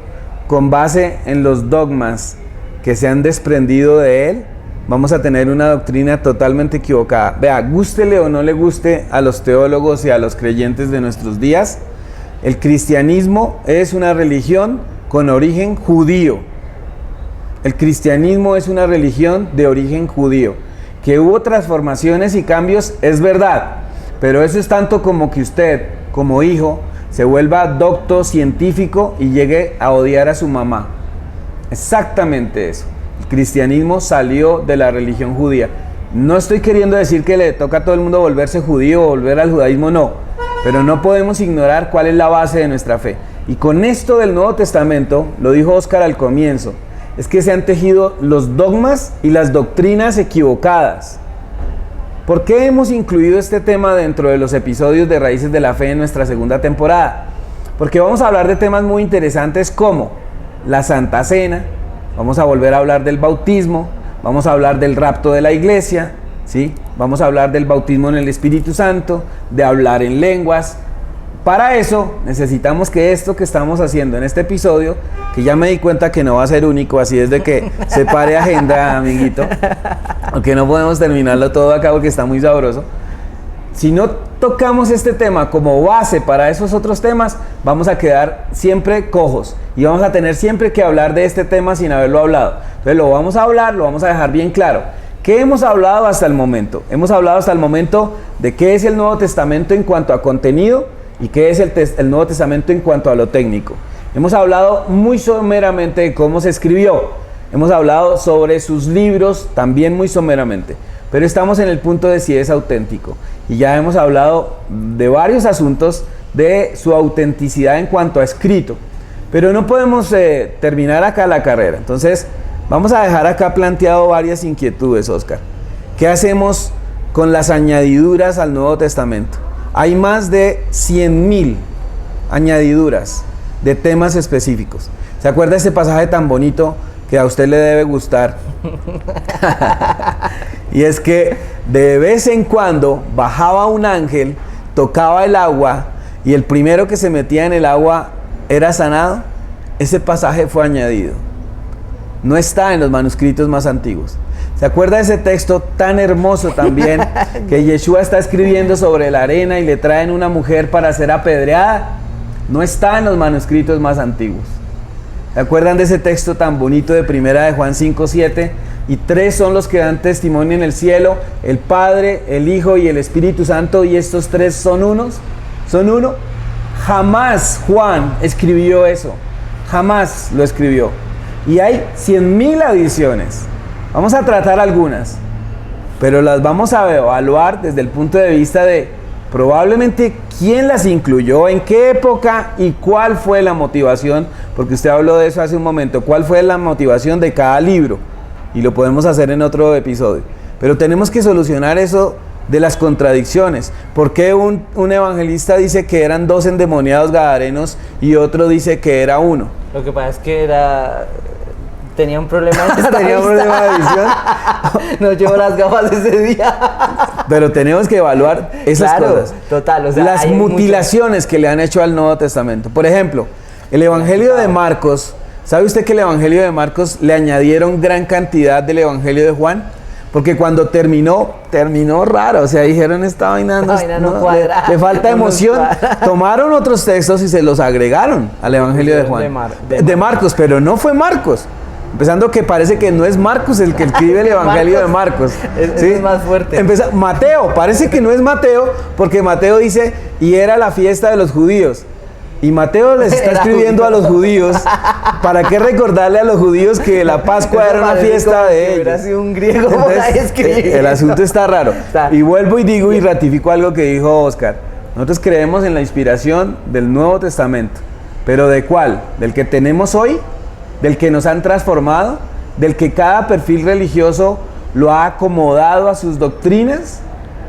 con base en los dogmas que se han desprendido de él, vamos a tener una doctrina totalmente equivocada. Vea, gústele o no le guste a los teólogos y a los creyentes de nuestros días, el cristianismo es una religión con origen judío. El cristianismo es una religión de origen judío. Que hubo transformaciones y cambios, es verdad, pero eso es tanto como que usted, como hijo, se vuelva docto científico y llegue a odiar a su mamá. Exactamente eso. El cristianismo salió de la religión judía. No estoy queriendo decir que le toca a todo el mundo volverse judío o volver al judaísmo, no. Pero no podemos ignorar cuál es la base de nuestra fe. Y con esto del Nuevo Testamento, lo dijo Óscar al comienzo, es que se han tejido los dogmas y las doctrinas equivocadas. ¿Por qué hemos incluido este tema dentro de los episodios de Raíces de la Fe en nuestra segunda temporada? Porque vamos a hablar de temas muy interesantes como la Santa Cena, vamos a volver a hablar del bautismo, vamos a hablar del rapto de la iglesia, ¿sí? Vamos a hablar del bautismo en el Espíritu Santo, de hablar en lenguas. Para eso necesitamos que esto que estamos haciendo en este episodio, que ya me di cuenta que no va a ser único, así es de que separe agenda, amiguito, aunque no podemos terminarlo todo acá porque está muy sabroso. Si no tocamos este tema como base para esos otros temas, vamos a quedar siempre cojos y vamos a tener siempre que hablar de este tema sin haberlo hablado. Entonces lo vamos a hablar, lo vamos a dejar bien claro. ¿Qué hemos hablado hasta el momento? Hemos hablado hasta el momento de qué es el Nuevo Testamento en cuanto a contenido y qué es el Nuevo Testamento en cuanto a lo técnico. Hemos hablado muy someramente de cómo se escribió. Hemos hablado sobre sus libros también muy someramente. Pero estamos en el punto de si es auténtico. Y ya hemos hablado de varios asuntos de su autenticidad en cuanto a escrito. Pero no podemos terminar acá la carrera. Entonces, vamos a dejar acá planteado varias inquietudes, Óscar. ¿Qué hacemos con las añadiduras al Nuevo Testamento? Hay más de 100,000 añadiduras de temas específicos. ¿Se acuerda de ese pasaje tan bonito que a usted le debe gustar? Y es que de vez en cuando bajaba un ángel, tocaba el agua y el primero que se metía en el agua era sanado. Ese pasaje fue añadido. No está en los manuscritos más antiguos. ¿Se acuerda de ese texto tan hermoso también que Yeshua está escribiendo sobre la arena y le traen una mujer para ser apedreada? No está en los manuscritos más antiguos. ¿Se acuerdan de ese texto tan bonito de Primera de Juan 5:7? Y 3 son los que dan testimonio en el cielo: el Padre, el Hijo y el Espíritu Santo, y estos 3 son unos. ¿Son uno? Jamás Juan escribió eso. Jamás lo escribió. Y hay 100,000 adiciones. Vamos a tratar algunas, pero las vamos a evaluar desde el punto de vista de probablemente quién las incluyó, en qué época y cuál fue la motivación, porque usted habló de eso hace un momento, cuál fue la motivación de cada libro, y lo podemos hacer en otro episodio. Pero tenemos que solucionar eso de las contradicciones. ¿Por qué un evangelista dice que eran 2 endemoniados gadarenos y otro dice que era 1? Lo que pasa es que tenía un problema tenía un problema de visión. No llevo las gafas ese día. Pero tenemos que evaluar esas cosas. Total, o sea, las mutilaciones que le han hecho al Nuevo Testamento. Por ejemplo, el Evangelio de Marcos. ¿Sabe usted que el Evangelio de Marcos le añadieron gran cantidad del Evangelio de Juan? Porque cuando terminó raro, o sea, dijeron esta vaina no cuadra, le falta emoción. Tomaron otros textos y se los agregaron al Evangelio de Juan. De Marcos, pero no fue Marcos. Empezando que parece que no es Marcos el que escribe el Evangelio de Marcos. ¿Sí? Es más fuerte. Mateo, parece que no es Mateo, porque Mateo dice, y era la fiesta de los judíos. Y Mateo les está escribiendo a los judíos, ¿para qué recordarle a los judíos que la Pascua era una fiesta de ellos? Hubiera sido un griego. Entonces, el asunto está raro. Y vuelvo y digo y ratifico algo que dijo Oscar. Nosotros creemos en la inspiración del Nuevo Testamento. ¿Pero de cuál? ¿Del que tenemos hoy? ¿Del que nos han transformado? ¿Del que cada perfil religioso lo ha acomodado a sus doctrinas?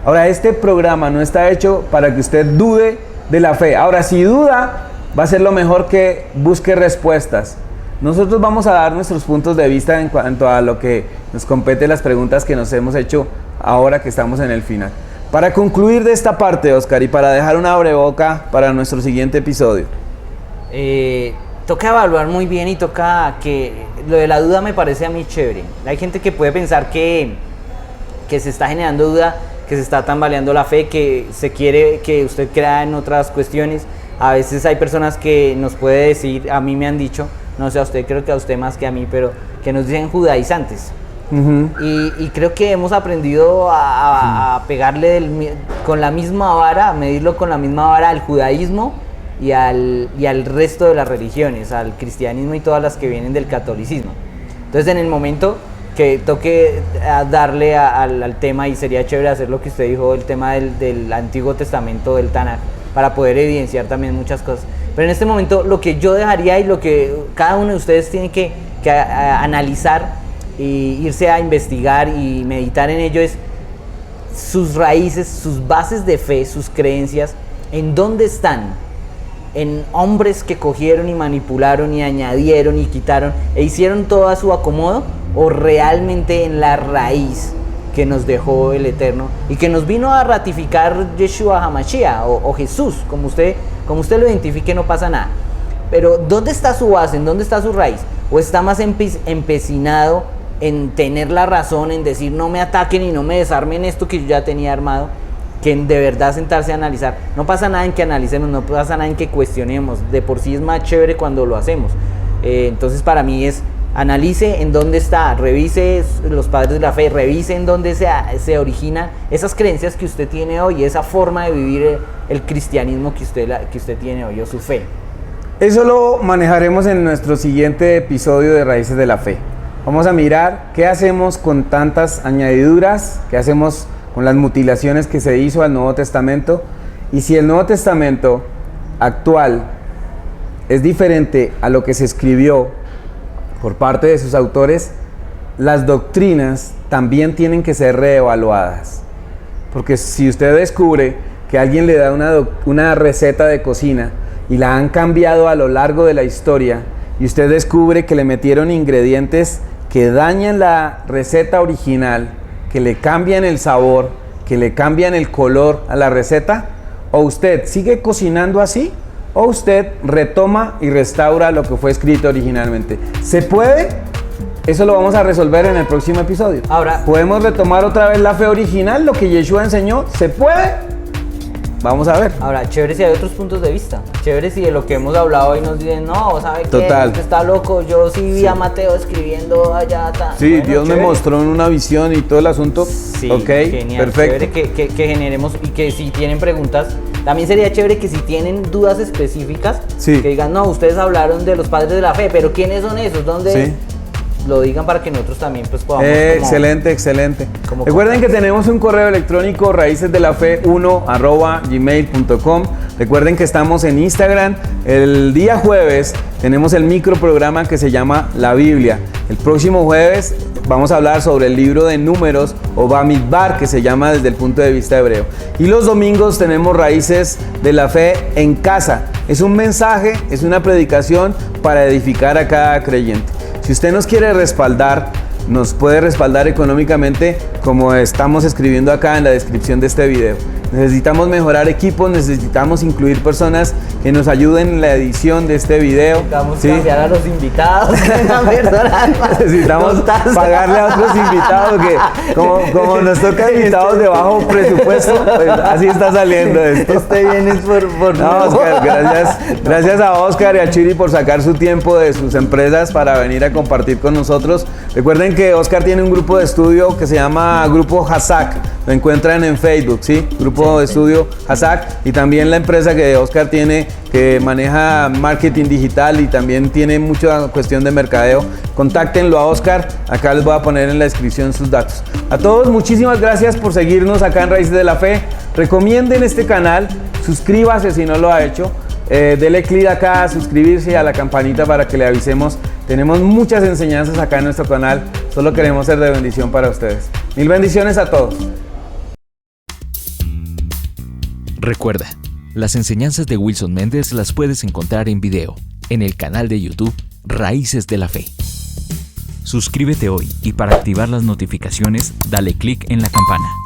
Ahora, este programa no está hecho para que usted dude de la fe. Ahora, si duda, va a ser lo mejor que busque respuestas. Nosotros vamos a dar nuestros puntos de vista en cuanto a lo que nos compete, las preguntas que nos hemos hecho ahora que estamos en el final. Para concluir de esta parte, Oscar, y para dejar una abreboca para nuestro siguiente episodio. Toca evaluar muy bien y toca que lo de la duda me parece a mí chévere. Hay gente que puede pensar que se está generando duda, que se está tambaleando la fe, que se quiere que usted crea en otras cuestiones. A veces hay personas que nos puede decir, a mí me han dicho, no sé a usted, creo que a usted más que a mí, pero que nos dicen judaizantes. Y creo que hemos aprendido a pegarle con la misma vara, a medirlo con la misma vara al judaísmo y al resto de las religiones, al cristianismo y todas las que vienen del catolicismo. Entonces, en el momento que toque darle al tema, y sería chévere hacer lo que usted dijo, el tema del Antiguo Testamento, del Tanaj, para poder evidenciar también muchas cosas. Pero en este momento lo que yo dejaría y lo que cada uno de ustedes tiene que analizar y irse a investigar y meditar en ello es sus raíces, sus bases de fe, sus creencias, ¿en dónde están? ¿En hombres que cogieron y manipularon y añadieron y quitaron e hicieron todo a su acomodo? ¿O realmente en la raíz que nos dejó el Eterno y que nos vino a ratificar Yeshua HaMashiach o Jesús? Como usted lo identifique, no pasa nada. Pero ¿dónde está su base? ¿En dónde está su raíz? ¿O está más empecinado en tener la razón, en decir no me ataquen y no me desarmen esto que yo ya tenía armado, que en de verdad sentarse a analizar? No pasa nada en que analicemos, no pasa nada en que cuestionemos. De por sí es más chévere cuando lo hacemos. Entonces para mí es: analice en dónde está, revise los padres de la fe, revise en dónde se originan esas creencias que usted tiene hoy, esa forma de vivir el cristianismo que usted tiene hoy, o su fe. Eso lo manejaremos en nuestro siguiente episodio de Raíces de la Fe. Vamos a mirar qué hacemos con tantas añadiduras, qué hacemos con las mutilaciones que se hizo al Nuevo Testamento, y si el Nuevo Testamento actual es diferente a lo que se escribió por parte de sus autores, las doctrinas también tienen que ser reevaluadas. Porque si usted descubre que alguien le da una receta de cocina y la han cambiado a lo largo de la historia, y usted descubre que le metieron ingredientes que dañan la receta original, que le cambian el sabor, que le cambian el color a la receta, o usted sigue cocinando así, o usted retoma y restaura lo que fue escrito originalmente. ¿Se puede? Eso lo vamos a resolver en el próximo episodio. Ahora, ¿podemos retomar otra vez la fe original, lo que Yeshua enseñó? ¿Se puede? Vamos a ver. Ahora, chévere si hay otros puntos de vista. Chévere si de lo que hemos hablado hoy nos dicen, no, ¿sabe qué? Total. Usted está loco. Yo sí vi a Mateo escribiendo allá. Sí, bueno, Dios chévere. Me mostró en una visión y todo el asunto. Sí, ok, genial. Perfecto. Chévere que generemos, y que si tienen preguntas, también sería chévere que si tienen dudas específicas, que digan, no, ustedes hablaron de los padres de la fe, pero ¿quiénes son esos? ¿Dónde? Sí. Lo digan para que nosotros también pues podamos excelente. Recuerden que tenemos un correo electrónico, raicesdelafe1@gmail.com. Recuerden que estamos en Instagram. El día jueves tenemos el microprograma que se llama La Biblia. El próximo jueves vamos a hablar sobre el libro de Números, o Bamidbar, que se llama desde el punto de vista hebreo. Y los domingos tenemos Raíces de la Fe en casa. Es un mensaje, es una predicación para edificar a cada creyente. Si usted nos quiere respaldar, nos puede respaldar económicamente, como estamos escribiendo acá en la descripción de este video. necesitamos mejorar equipos, necesitamos incluir personas que nos ayuden en la edición de este video. Necesitamos ¿sí? cambiar a los invitados. Necesitamos pagarle a otros invitados que como nos toca invitados de bajo presupuesto, pues así está saliendo esto. Este bien es por No, Oscar, gracias a Oscar y a Chiri por sacar su tiempo de sus empresas para venir a compartir con nosotros. Recuerden que Oscar tiene un grupo de estudio que se llama Grupo Hasak, lo encuentran en Facebook, ¿sí? Grupo de estudio Hasak, y también la empresa que Oscar tiene que maneja marketing digital y también tiene mucha cuestión de mercadeo. Contáctenlo a Oscar, acá les voy a poner en la descripción sus datos. A todos, muchísimas gracias por seguirnos acá en Raíces de la Fe. Recomienden este canal, suscríbase si no lo ha hecho. Dele clic acá a suscribirse y a la campanita para que le avisemos. Tenemos muchas enseñanzas acá en nuestro canal. Solo queremos ser de bendición para ustedes. Mil bendiciones a todos. Recuerda, las enseñanzas de Wilson Méndez las puedes encontrar en video en el canal de YouTube Raíces de la Fe. Suscríbete hoy y para activar las notificaciones dale clic en la campana.